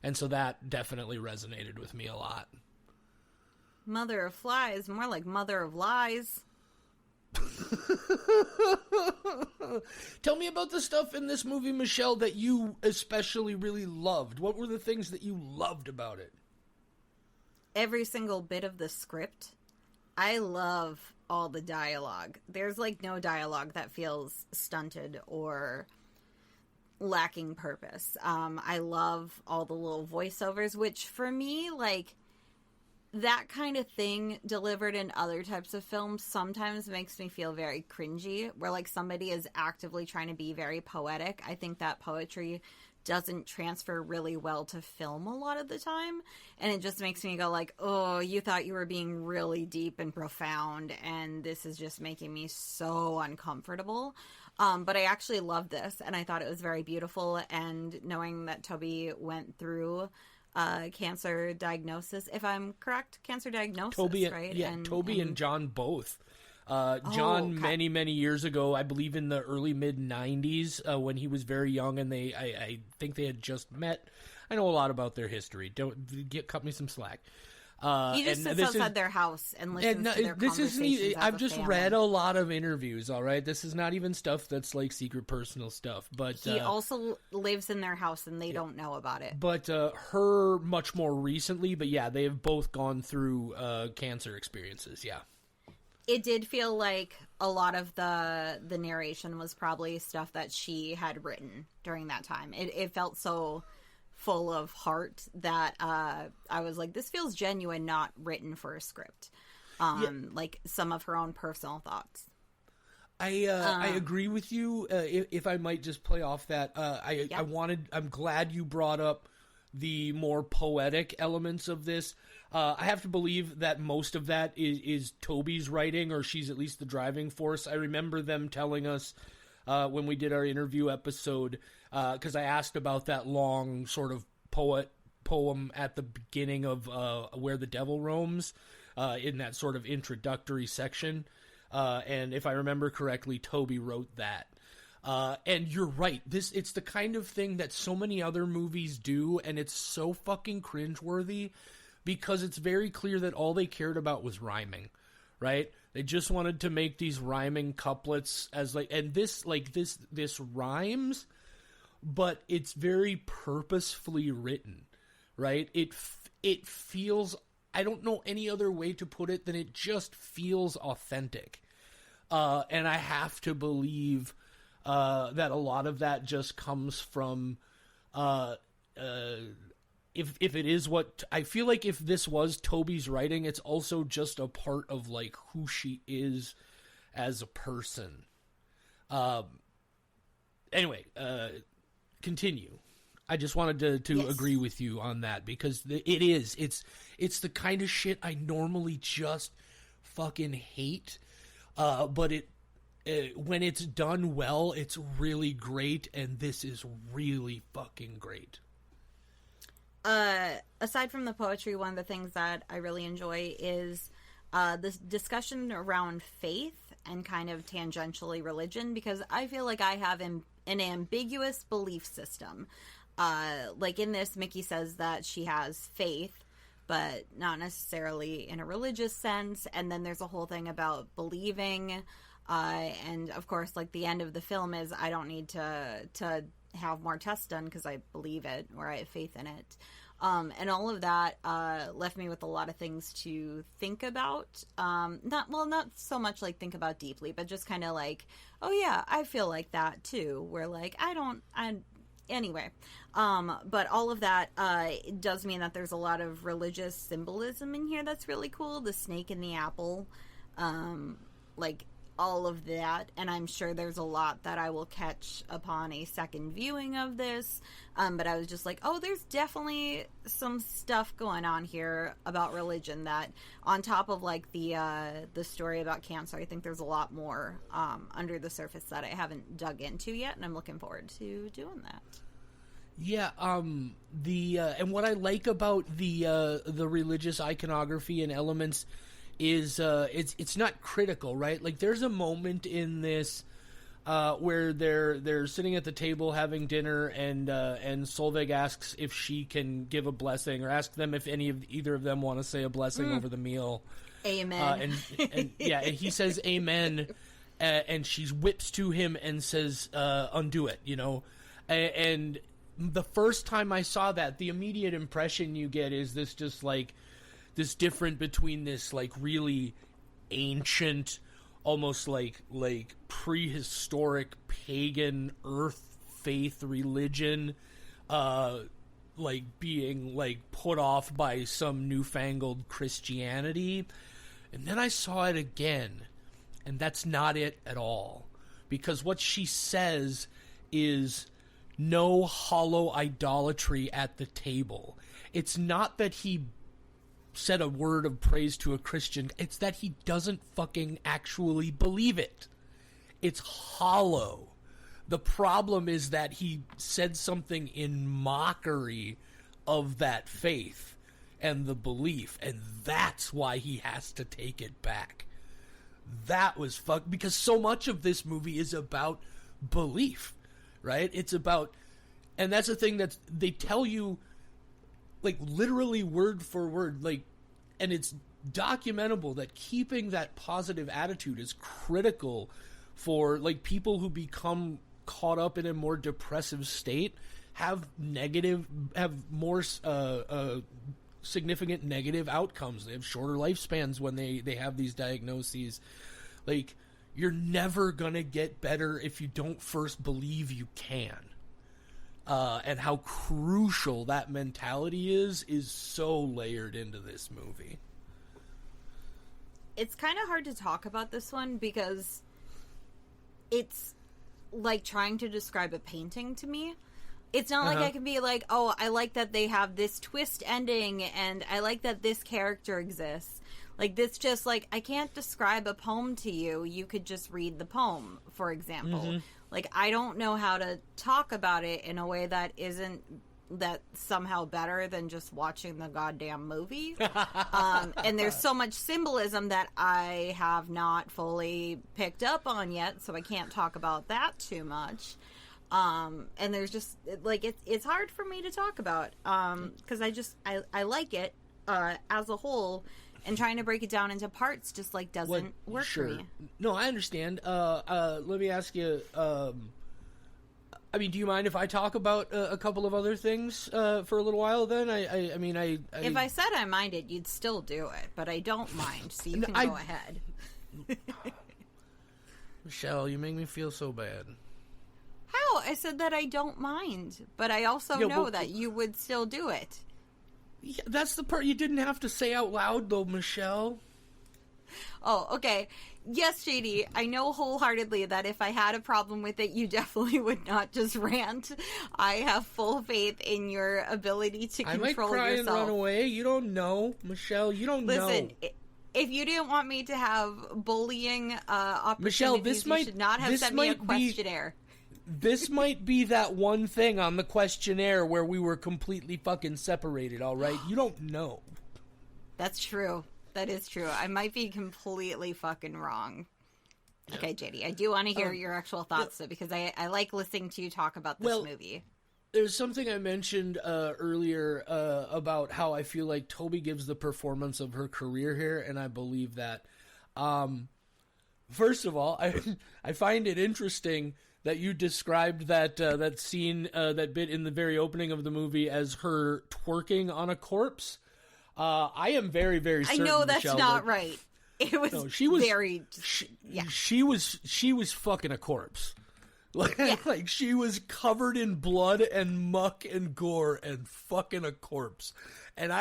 And so that definitely resonated with me a lot. Mother of flies, more like mother of lies. Tell me about the stuff in this movie, Michelle, that you especially really loved. What were the things that you loved about it? Every single bit of the script. I love all the dialogue. There's like no dialogue that feels stunted or lacking purpose. I love all the little voiceovers, which for me, like, that kind of thing delivered in other types of films sometimes makes me feel very cringy, where like somebody is actively trying to be very poetic. I think that poetry doesn't transfer really well to film a lot of the time, and it just makes me go like, oh, you thought you were being really deep and profound, and this is just making me so uncomfortable. But I actually loved this, and I thought it was very beautiful, and knowing that Toby went through cancer diagnosis, if I'm correct, cancer diagnosis, Toby, right? Yeah, Toby and John both. John, many, many years ago, I believe in the early mid-90s, when he was very young, and I think they had just met. I know a lot about their history. Cut me some slack. He just sits outside their house and listens to their conversations. I've just read a lot of interviews, all right? This is not even stuff that's like secret personal stuff. But he also lives in their house and they don't know about it. But her much more recently, but yeah, they have both gone through cancer experiences, yeah. It did feel like a lot of the narration was probably stuff that she had written during that time. It felt so full of heart that I was like, this feels genuine, not written for a script. Like some of her own personal thoughts. I agree with you. If I might just play off that, I'm glad you brought up the more poetic elements of this. I have to believe that most of that is Toby's writing, or she's at least the driving force. I remember them telling us when we did our interview episode, because I asked about that long sort of poem at the beginning of Where the Devil Roams, in that sort of introductory section. And if I remember correctly, Toby wrote that. And you're right. It's the kind of thing that so many other movies do, and it's so fucking cringeworthy because it's very clear that all they cared about was rhyming, right? They just wanted to make these rhyming couplets this rhymes, but it's very purposefully written, right? It feels, I don't know any other way to put it than it just feels authentic. And I have to believe that a lot of that just comes from if it is what I feel like, if this was Toby's writing, it's also just a part of like who she is as a person. Anyway, continue. I just wanted to agree with you on that, because it's the kind of shit I normally just fucking hate. But when it's done well, it's really great, and this is really fucking great. Aside from the poetry, one of the things that I really enjoy is this discussion around faith and kind of tangentially religion, because I feel like I have an ambiguous belief system. Like in this, Mickey says that she has faith, but not necessarily in a religious sense. And then there's a whole thing about believing. And of course, like the end of the film is, I don't need to have more tests done because I believe it, or I have faith in it. And all of that left me with a lot of things to think about. Not so much like think about deeply, but just kind of like, oh yeah, I feel like that too. Where like, anyway. But all of that does mean that there's a lot of religious symbolism in here that's really cool. The snake in the apple, like all of that, and I'm sure there's a lot that I will catch upon a second viewing of this, but I was just like, oh, there's definitely some stuff going on here about religion that, on top of, like, the story about cancer, I think there's a lot more under the surface that I haven't dug into yet, and I'm looking forward to doing that. Yeah, and what I like about the religious iconography and elements is it's not critical, right? Like, there's a moment in this where they're sitting at the table having dinner, and Solveig asks if she can give a blessing, or ask them if either of them want to say a blessing over the meal. Amen. And yeah, and he says amen, and she whips to him and says, undo it, you know, and the first time I saw that, the immediate impression you get is this just like this difference between this like really ancient, almost like prehistoric pagan earth faith religion, like being like put off by some newfangled Christianity. And then I saw it again, and that's not it at all, because what she says is no hollow idolatry at the table. It's not that he said a word of praise to a Christian. It's that he doesn't fucking actually believe it. It's hollow. The problem is that he said something in mockery of that faith and the belief, and that's why he has to take it back. That was because so much of this movie is about belief. Right? It's about, and that's the thing that they tell you, like, literally word for word, like, and it's documentable that keeping that positive attitude is critical for, like, people who become caught up in a more depressive state, have more significant negative outcomes. They have shorter lifespans when they have these diagnoses. Like, you're never gonna get better if you don't first believe you can. And how crucial that mentality is so layered into this movie. It's kind of hard to talk about this one because it's like trying to describe a painting to me. It's not like I can be like, oh, I like that they have this twist ending, and I like that this character exists. Like, this just, like, I can't describe a poem to you. You could just read the poem, for example. Mm-hmm. Like, I don't know how to talk about it in a way that isn't that somehow better than just watching the goddamn movie. And there's so much symbolism that I have not fully picked up on yet, so I can't talk about that too much. And there's just, like, it's hard for me to talk about, because I like it as a whole. And trying to break it down into parts just, like, doesn't work for me. No, I understand. Let me ask you, I mean, do you mind if I talk about a couple of other things for a little while then? I mean, if I said I minded, you'd still do it, but I don't mind, so you can go ahead. Michelle, you make me feel so bad. How? I said that I don't mind, but I also know that you would still do it. Yeah, that's the part you didn't have to say out loud, though, Michelle. Oh, okay. Yes, JD, I know wholeheartedly that if I had a problem with it, you definitely would not just rant. I have full faith in your ability to control yourself. I might cry and run away. You don't know, Michelle. You don't know. Listen, if you didn't want me to have bullying opportunities, Michelle, you should not have sent me a questionnaire. This might be that one thing on the questionnaire where we were completely fucking separated, all right? You don't know. That's true. That is true. I might be completely fucking wrong. Yeah. Okay, JD, I do want to hear your actual thoughts, though, because I like listening to you talk about this movie. There's something I mentioned earlier about how I feel like Toby gives the performance of her career here, and I believe that. First of all, I find it interesting that you described that scene, that bit in the very opening of the movie as her twerking on a corpse. I am very, very certain, I know that's Michelle, not right. It was she was fucking a corpse. Like she was covered in blood and muck and gore and fucking a corpse. And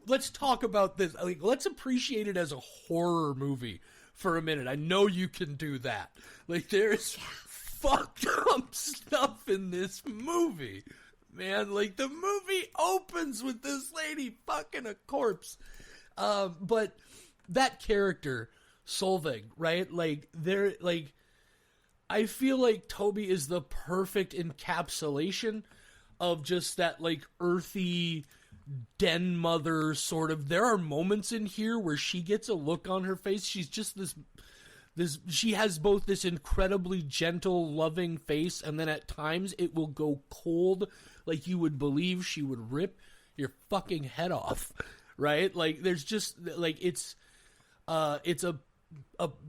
let's talk about this. Like, let's appreciate it as a horror movie for a minute. I know you can do that. Like, there's fucked up stuff in this movie, man. Like, the movie opens with this lady fucking a corpse. But that character, Solveig, right? Like, I feel like Toby is the perfect encapsulation of just that, like, earthy den mother sort of. There are moments in here where she gets a look on her face. She's just this she has both this incredibly gentle, loving face, and then at times it will go cold, like you would believe she would rip your fucking head off, right? Like, there's just, like, it's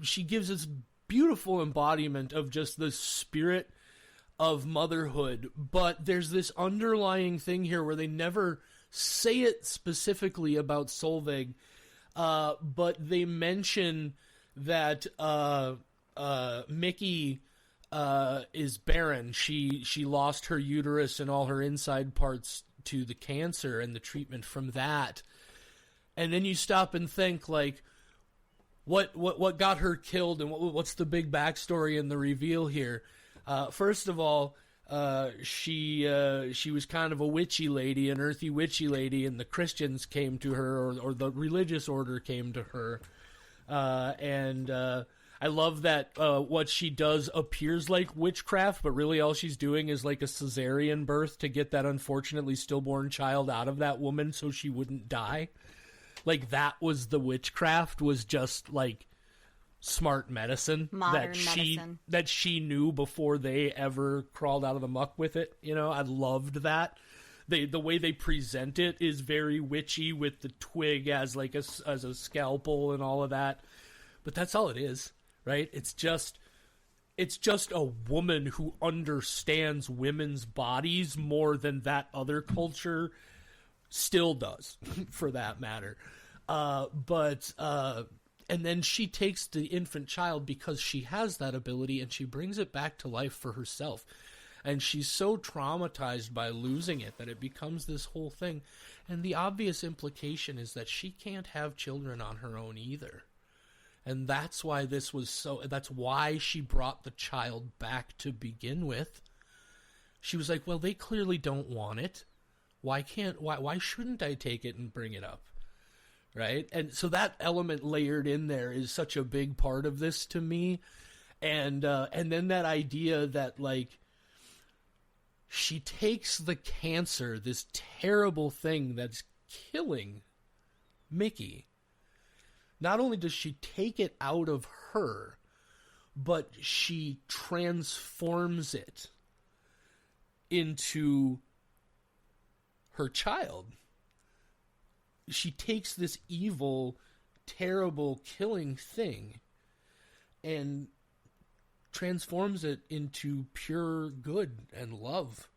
she gives this beautiful embodiment of just the spirit of motherhood, but there's this underlying thing here where they never say it specifically about Solveig, but they mention that Mickey is barren. She lost her uterus and all her inside parts to the cancer and the treatment from that. And then you stop and think, like, what got her killed, and what's the big backstory and the reveal here? First of all, she was kind of a witchy lady, an earthy witchy lady, and the Christians came to her, or the religious order came to her. And I love that what she does appears like witchcraft, but really all she's doing is like a cesarean birth to get that unfortunately stillborn child out of that woman so she wouldn't die. Like, that was the witchcraft, was just like smart medicine. Modern medicine. That she knew before they ever crawled out of the muck with it. You know, I loved that. The way they present it is very witchy, with the twig as like as a scalpel and all of that. But that's all it is, right? It's just a woman who understands women's bodies more than that other culture still does, for that matter. And then she takes the infant child because she has that ability, and she brings it back to life for herself. And she's so traumatized by losing it that it becomes this whole thing. And the obvious implication is that she can't have children on her own either. And that's why that's why she brought the child back to begin with. She was like, well, they clearly don't want it. Why shouldn't I take it and bring it up? Right? And so that element layered in there is such a big part of this to me. And then that idea that, like, she takes the cancer, this terrible thing that's killing Mickey. Not only does she take it out of her, but she transforms it into her child. She takes this evil, terrible, killing thing and transforms it into pure good and love.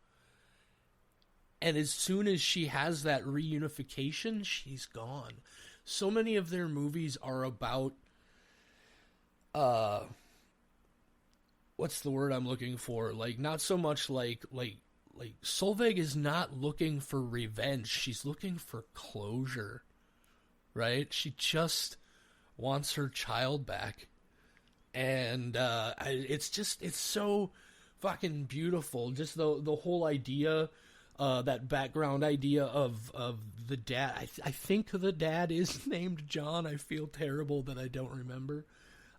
And as soon as she has that reunification, she's gone. So many of their movies are about, what's the word I'm looking for? Like, not so much like Solveig is not looking for revenge. She's looking for closure, right? She just wants her child back. And it's so fucking beautiful. Just the whole idea, that background idea of the dad. I think the dad is named John. I feel terrible that I don't remember.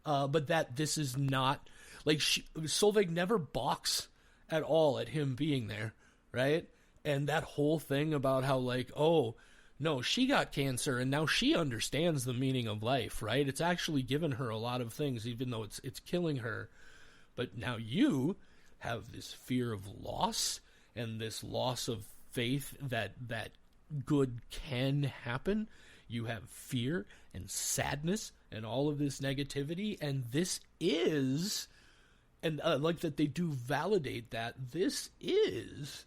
But that this is not, like, Solveig never balks at all at him being there, right? And that whole thing about how, like, oh, no, she got cancer and now she understands the meaning of life, right? It's actually given her a lot of things, even though it's killing her. But now you have this fear of loss and this loss of faith that good can happen. You have fear and sadness and all of this negativity, and this is, and I like that they do validate that, this is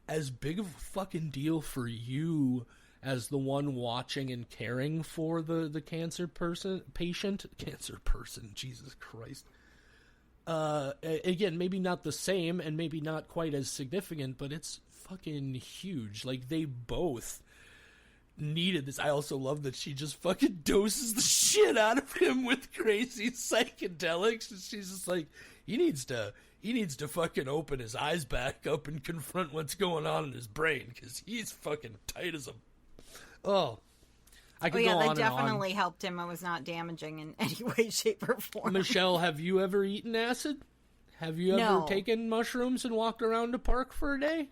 as big of a fucking deal for you as the one watching and caring for the cancer patient, Jesus Christ. Again, maybe not the same and maybe not quite as significant, but it's fucking huge. Like, they both needed this. I also love that she just fucking doses the shit out of him with crazy psychedelics. And she's just like, he needs to fucking open his eyes back up and confront what's going on in his brain, because he's fucking tight as a... Oh. I could go on that and definitely on. helped him. It was not damaging in any way, shape, or form. Michelle, have you ever eaten acid? Have you ever taken mushrooms and walked around a park for a day?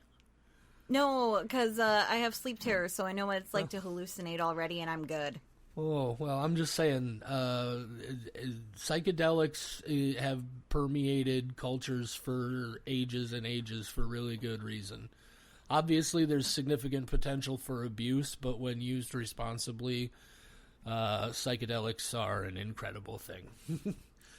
No, because I have sleep terror, so I know what it's like to hallucinate already, and I'm good. Oh, well, I'm just saying, psychedelics have permeated cultures for ages and ages for really good reason. Obviously, there's significant potential for abuse, but when used responsibly, psychedelics are an incredible thing.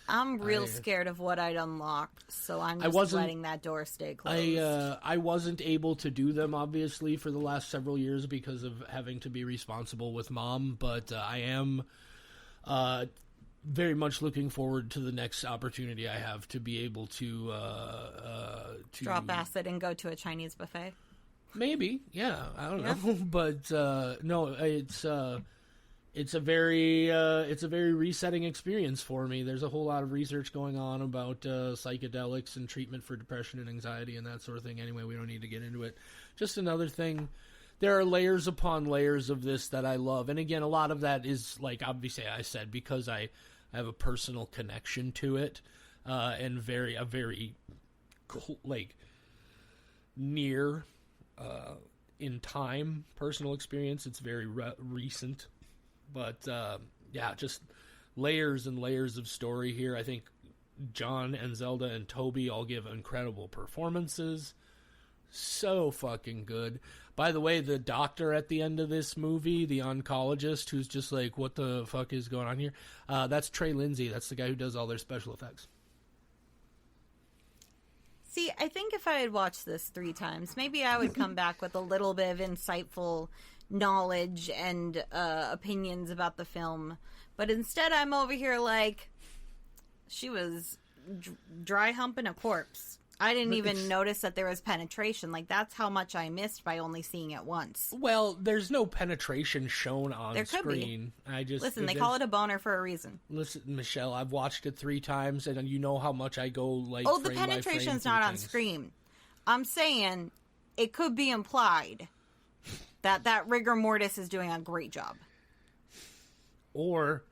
I'm real scared of what I'd unlock, so I'm just letting that door stay closed. I wasn't able to do them, obviously, for the last several years because of having to be responsible with Mom, but I am very much looking forward to the next opportunity I have to be able to drop acid and go to a Chinese buffet. Maybe, yeah, I don't know, but no, it's a very resetting experience for me. There's a whole lot of research going on about psychedelics and treatment for depression and anxiety and that sort of thing. Anyway, we don't need to get into it. Just another thing. There are layers upon layers of this that I love, and again, a lot of that is like obviously I said because I have a personal connection to it, and a very like near. In time, personal experience. It's very recent, but yeah, just layers and layers of story here. I think John and Zelda and Toby all give incredible performances. So fucking good. By the way, the doctor at the end of this movie, the oncologist who's just like, what the fuck is going on here? That's Trey Lindsay. That's the guy who does all their special effects. See, I think if I had watched this 3 times, maybe I would come back with a little bit of insightful knowledge and opinions about the film. But instead, I'm over here like, she was dry humping a corpse. I didn't even notice that there was penetration. Like, that's how much I missed by only seeing it once. Well, there's no penetration shown on there could screen. Be. Listen, they call it a boner for a reason. Listen, Michelle, I've watched it 3 times, and you know how much I go, like, oh, the penetration's not on screen. I'm saying it could be implied that rigor mortis is doing a great job. Or...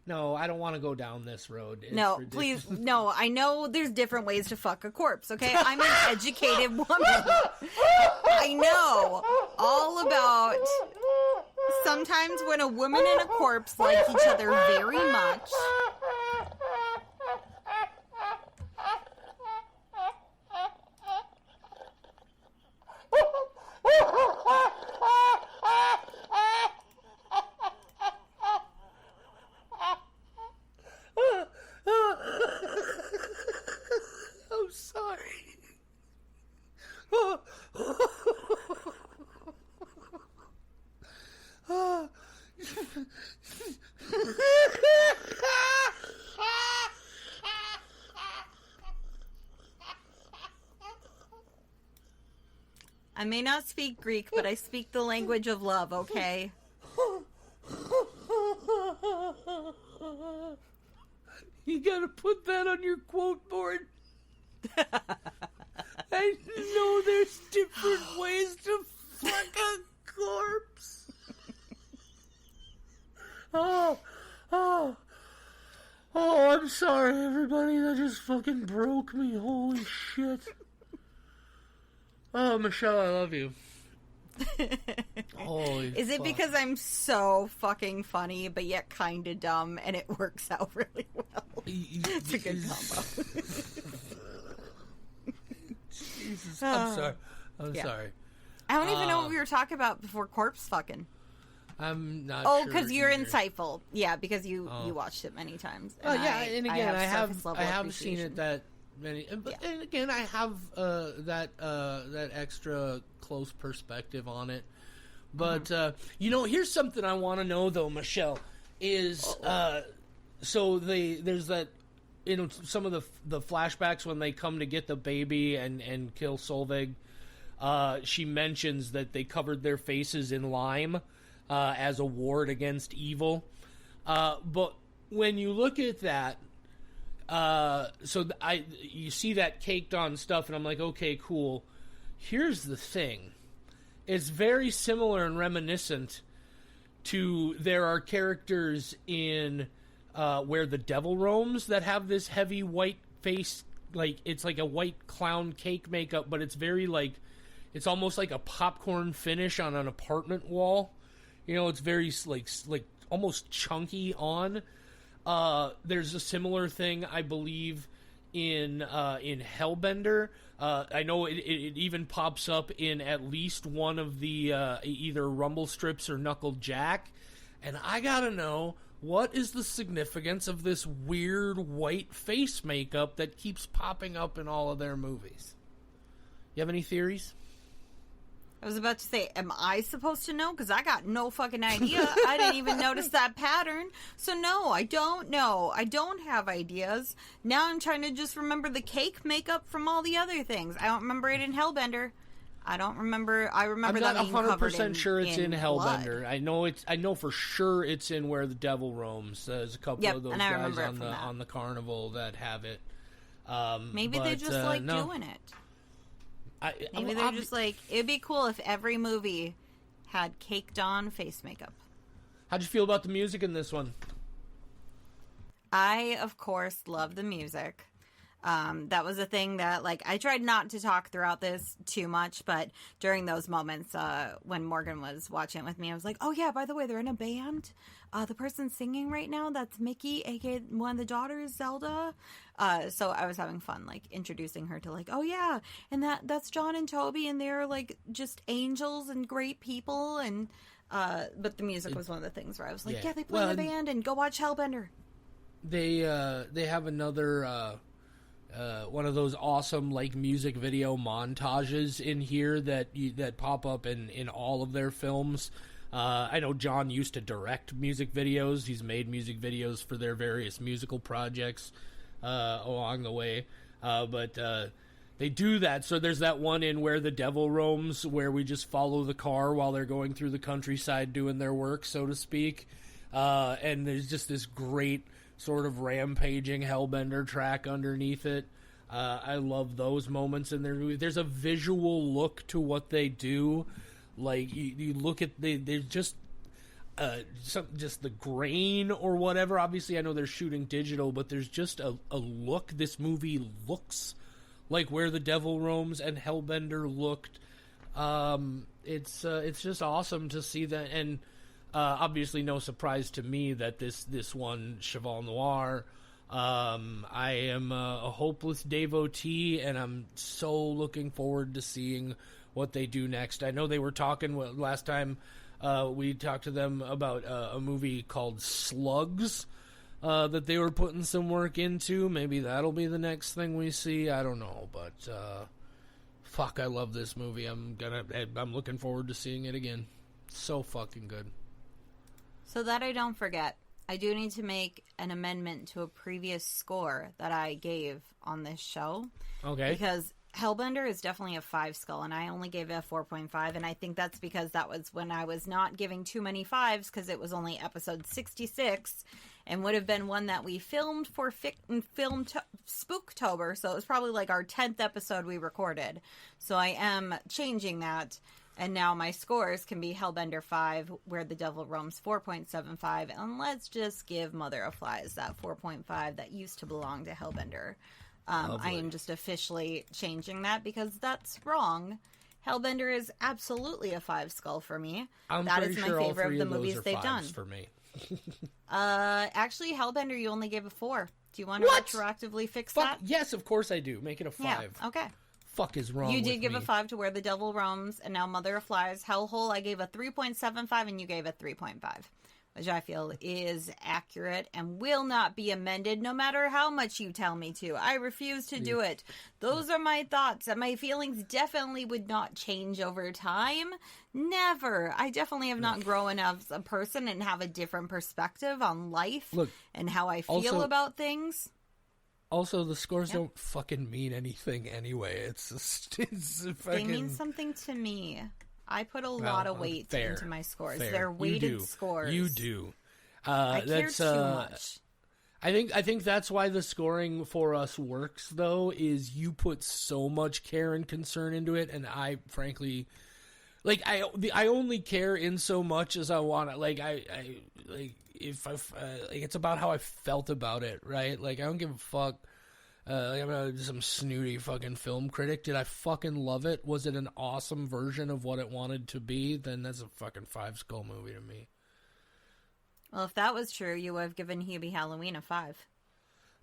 No, I don't want to go down this road. It's no, ridiculous. Please, no. I know there's different ways to fuck a corpse, okay? I'm an educated woman. I know all about sometimes when a woman and a corpse like each other very much. I'm sorry. I may not speak Greek, but I speak the language of love, okay? You gotta put that on your quote board. I know there's different ways to fuck a corpse. Oh, I'm sorry, everybody. That just fucking broke me. Holy shit. Oh, Michelle, I love you. Holy Is it fuck. because I'm so fucking funny, but yet kind of dumb, and it works out really well? It's a good combo. Jesus, I'm sorry. I'm sorry. I don't even know what we were talking about before corpse fucking. I'm not Oh, sure because you're either. insightful. Yeah, because you watched it many times. Oh, yeah, and again, I have surface level seen it that many. And again, I have that extra close perspective on it. But here's something I want to know though, Michelle, is so there's that some of the flashbacks when they come to get the baby and kill Solveig. She mentions that they covered their faces in lime. as a ward against evil. But when you look at that, you see that caked on stuff, and I'm like, okay, cool. Here's the thing. It's very similar and reminiscent to, there are characters in Where the Devil Roams that have this heavy white face, like it's like a white clown cake makeup, but it's very like, it's almost like a popcorn finish on an apartment wall. You know, it's very like almost chunky on. There's a similar thing, I believe, in Hellbender. I know it even pops up in at least one of the either Rumble Strips or Knuckle Jack. And I gotta know, what is the significance of this weird white face makeup that keeps popping up in all of their movies? You have any theories? I was about to say, am I supposed to know? Because I got no fucking idea. I didn't even notice that pattern. So no, I don't know. I don't have ideas. Now I'm trying to just remember the cake makeup from all the other things. I don't remember it in Hellbender. I don't remember. I remember that being covered in 100% sure it's in Hellbender. blood. I know for sure it's in Where the Devil Roams. There's a couple of those guys on the carnival that have it. Maybe they just doing it. Maybe they're just like, it'd be cool if every movie had caked on face makeup. How'd you feel about the music in this one? I, of course, love the music. That was a thing that, like, I tried not to talk throughout this too much, but during those moments, when Morgan was watching it with me, I was like, oh yeah, by the way, they're in a band. The person singing right now, that's Mickey, aka one of the daughters, Zelda. So I was having fun, like, introducing her to, like, oh yeah, and that's John and Toby, and they're, like, just angels and great people, and, but the music was one of the things where I was like, yeah, they play in a band, and go watch Hellbender. They have another, one of those awesome, like, music video montages in here that pop up in all of their films. I know John used to direct music videos. He's made music videos for their various musical projects along the way. But they do that. So there's that one in Where the Devil Roams where we just follow the car while they're going through the countryside doing their work, so to speak. And there's just this great sort of rampaging Hellbender track underneath it. I love those moments in their movie. There's a visual look to what they do. Like, you look at, they're just the grain or whatever. Obviously, I know they're shooting digital, but there's just a look. This movie looks like Where the Devil Roams and Hellbender looked. It's just awesome to see that, and obviously no surprise to me that this one, Cheval Noir, I am a hopeless devotee, and I'm so looking forward to seeing what they do next. I know they were talking last time we talked to them about a movie called Slugs that they were putting some work into. Maybe that'll be the next thing we see. I don't know, but fuck, I love this movie. I'm looking forward to seeing it again. So fucking good. So that I don't forget, I do need to make an amendment to a previous score that I gave on this show. Okay. Because Hellbender is definitely a 5 skull, and I only gave it a 4.5, and I think that's because that was when I was not giving too many 5s, because it was only episode 66, and would have been one that we filmed for Spooktober, so it was probably like our 10th episode we recorded. So I am changing that, and now my scores can be Hellbender 5, Where the Devil Roams 4.75, and let's just give Mother of Flies that 4.5 that used to belong to Hellbender. I am just officially changing that because that's wrong. Hellbender is absolutely a 5 skull for me. That is my favorite of the movies they've done. For me. Actually, Hellbender, you only gave a 4. Do you want to retroactively fix that? Yes, of course I do. Make it a 5. Yeah, okay. Fuck is wrong You with did give me? a 5 to Where the Devil Roams, and now Mother of Flies. Hellhole, I gave a 3.75, and you gave a 3.5. Which I feel is accurate and will not be amended no matter how much you tell me to. I refuse to do it. Those are my thoughts, and my feelings definitely would not change over time. Never. I definitely have not grown as a person and have a different perspective on life and how I feel about things. Also, the scores don't fucking mean anything anyway. It's fucking... They mean something to me. I put a lot of weight into my scores. Fair. They're weighted scores. You do. I care too much. I think that's why the scoring for us works, though, is you put so much care and concern into it, and I, frankly, like, I only care in so much as I want to. Like, it's about how I felt about it, right? Like, I don't give a fuck. I'm not some snooty fucking film critic. Did I fucking love it? Was it an awesome version of what it wanted to be? Then that's a fucking 5-skull movie to me. Well, if that was true, you would have given Hubie Halloween a 5.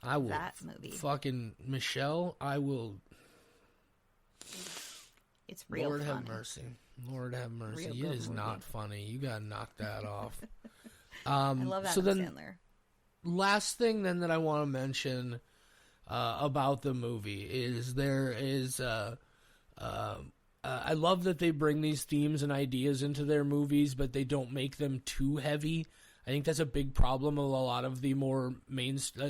I will. That movie. Fucking Michelle, I will. It's real Lord funny. have mercy. Lord have mercy. Real It is movie. not funny. You gotta knock that off. I love Adam Sandler. Last thing then that I want to mention about the movie is there is I love that they bring these themes and ideas into their movies, but they don't make them too heavy. I think that's a big problem of a lot of the more mainstream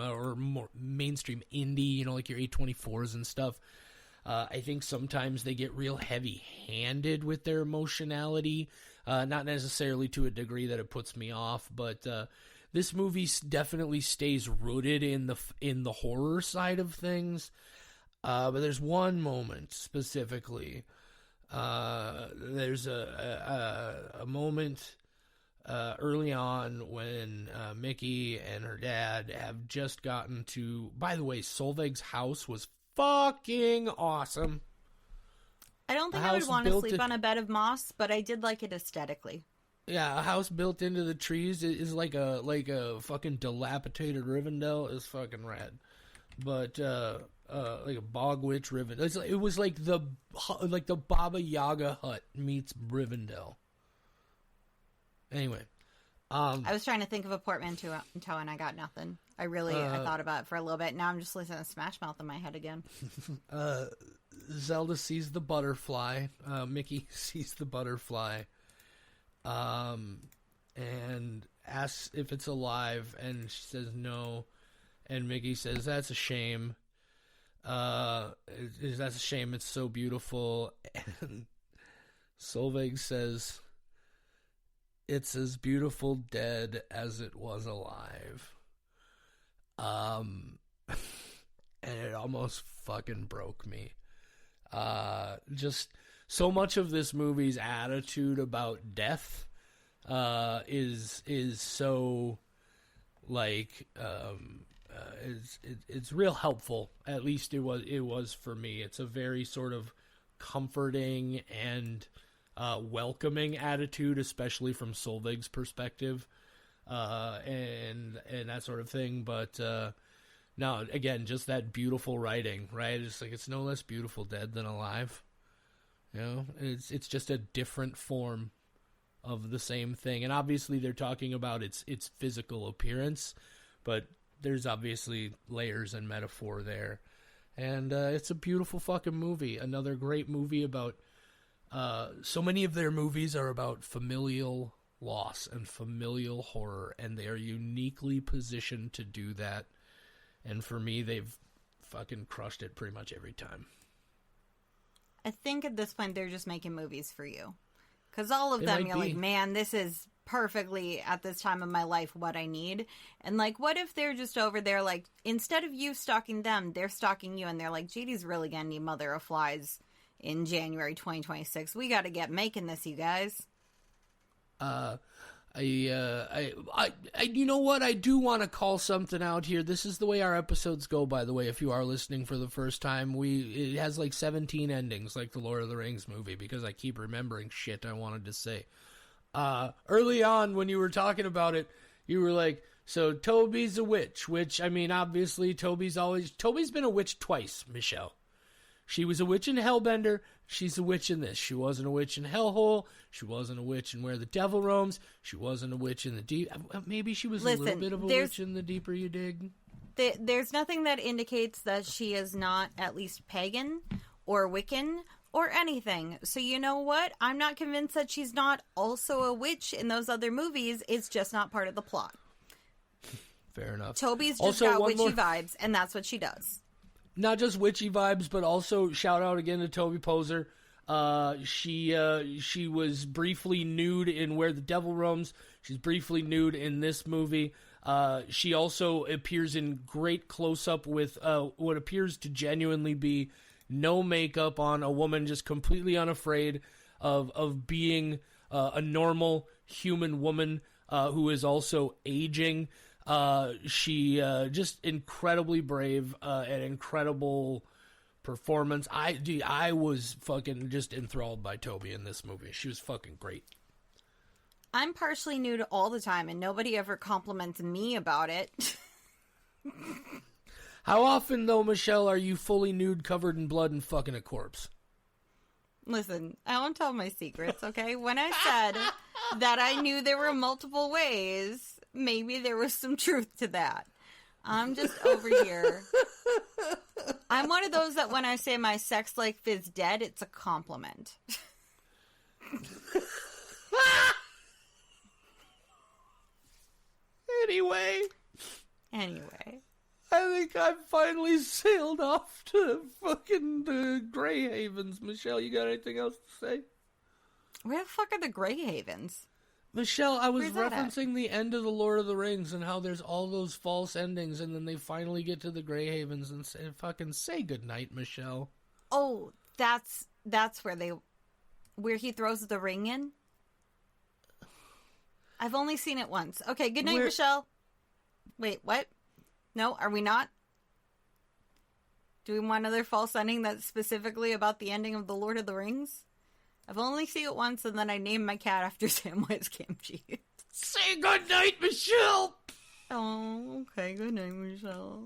or more mainstream indie, like your A24s and stuff. I think sometimes they get real heavy-handed with their emotionality, not necessarily to a degree that it puts me off, but this movie definitely stays rooted in the horror side of things. But there's one moment specifically. There's a moment early on when Mickey and her dad have just gotten to. By the way, Solveig's house was fucking awesome. I don't think I would want to sleep on a bed of moss, but I did like it aesthetically. Yeah, a house built into the trees is like a fucking dilapidated Rivendell is fucking rad. But like a bog witch Rivendell. It was like the Baba Yaga hut meets Rivendell. Anyway, I was trying to think of a portmanteau and I got nothing. I thought about it for a little bit. Now I'm just listening to Smash Mouth in my head again. Zelda sees the butterfly. Mickey sees the butterfly. And asks if it's alive, and she says no. And Mickey says, "That's a shame. That's a shame. It's so beautiful." And Solveig says, "It's as beautiful dead as it was alive." And it almost fucking broke me. Just so much of this movie's attitude about death is so like it's real helpful. At least it was for me. It's a very sort of comforting and welcoming attitude, especially from Solveig's perspective, and that sort of thing. But no, again, just that beautiful writing, right? It's like it's no less beautiful dead than alive. It's just a different form of the same thing. And obviously they're talking about its physical appearance, but there's obviously layers and metaphor there. And it's a beautiful fucking movie. Another great movie about so many of their movies are about familial loss and familial horror, and they are uniquely positioned to do that. And for me, they've fucking crushed it pretty much every time. I think at this point they're just making movies for you. Because all of them, you're like, man, this is perfectly, at this time of my life, what I need. And, like, what if they're just over there, like, instead of you stalking them, they're stalking you, and they're like, JD's really gonna need Mother of Flies in January 2026. We gotta get making this, you guys. You know what? I do want to call something out here. This is the way our episodes go, by the way, if you are listening for the first time. It has like 17 endings, like the Lord of the Rings movie, because I keep remembering shit I wanted to say. Early on, when you were talking about it, you were like, so Toby's a witch, which, I mean, obviously, Toby's been a witch twice, Michelle. She was a witch in Hellbender. She's a witch in this. She wasn't a witch in Hellhole. She wasn't a witch in Where the Devil Roams. She wasn't a witch in the Deep. Maybe she was a little bit of a witch in The Deeper You Dig. There's nothing that indicates that she is not at least pagan or Wiccan or anything. So you know what? I'm not convinced that she's not also a witch in those other movies. It's just not part of the plot. Fair enough. Toby's just got witchy vibes, and that's what she does. Not just witchy vibes, but also shout out again to Toby Poser. She was briefly nude in Where the Devil Roams. She's briefly nude in this movie. She also appears in great close-up with what appears to genuinely be no makeup on, a woman just completely unafraid of being a normal human woman who is also aging. She just incredibly brave, and incredible performance. I was fucking just enthralled by Toby in this movie. She was fucking great. I'm partially nude all the time, and nobody ever compliments me about it. How often, though, Michelle, are you fully nude, covered in blood, and fucking a corpse? Listen, I won't tell my secrets, okay? When I said that I knew there were multiple ways, maybe there was some truth to that. I'm just over here. I'm one of those that when I say my sex life is dead, it's a compliment. Anyway. I think I've finally sailed off to fucking the Grey Havens. Michelle, you got anything else to say? Where the fuck are the Grey Havens? Michelle, I was Where's that referencing the end of The Lord of the Rings and how there's all those false endings, and then they finally get to the Grey Havens and say goodnight, Michelle. Oh, that's where he throws the ring in? I've only seen it once. Okay, good night, Michelle. Wait, what? No, are we not? Do we want another false ending that's specifically about the ending of The Lord of the Rings? I've only seen it once, and then I named my cat after Samwise Gamgee. Say goodnight, Michelle! Oh, okay, good night, Michelle.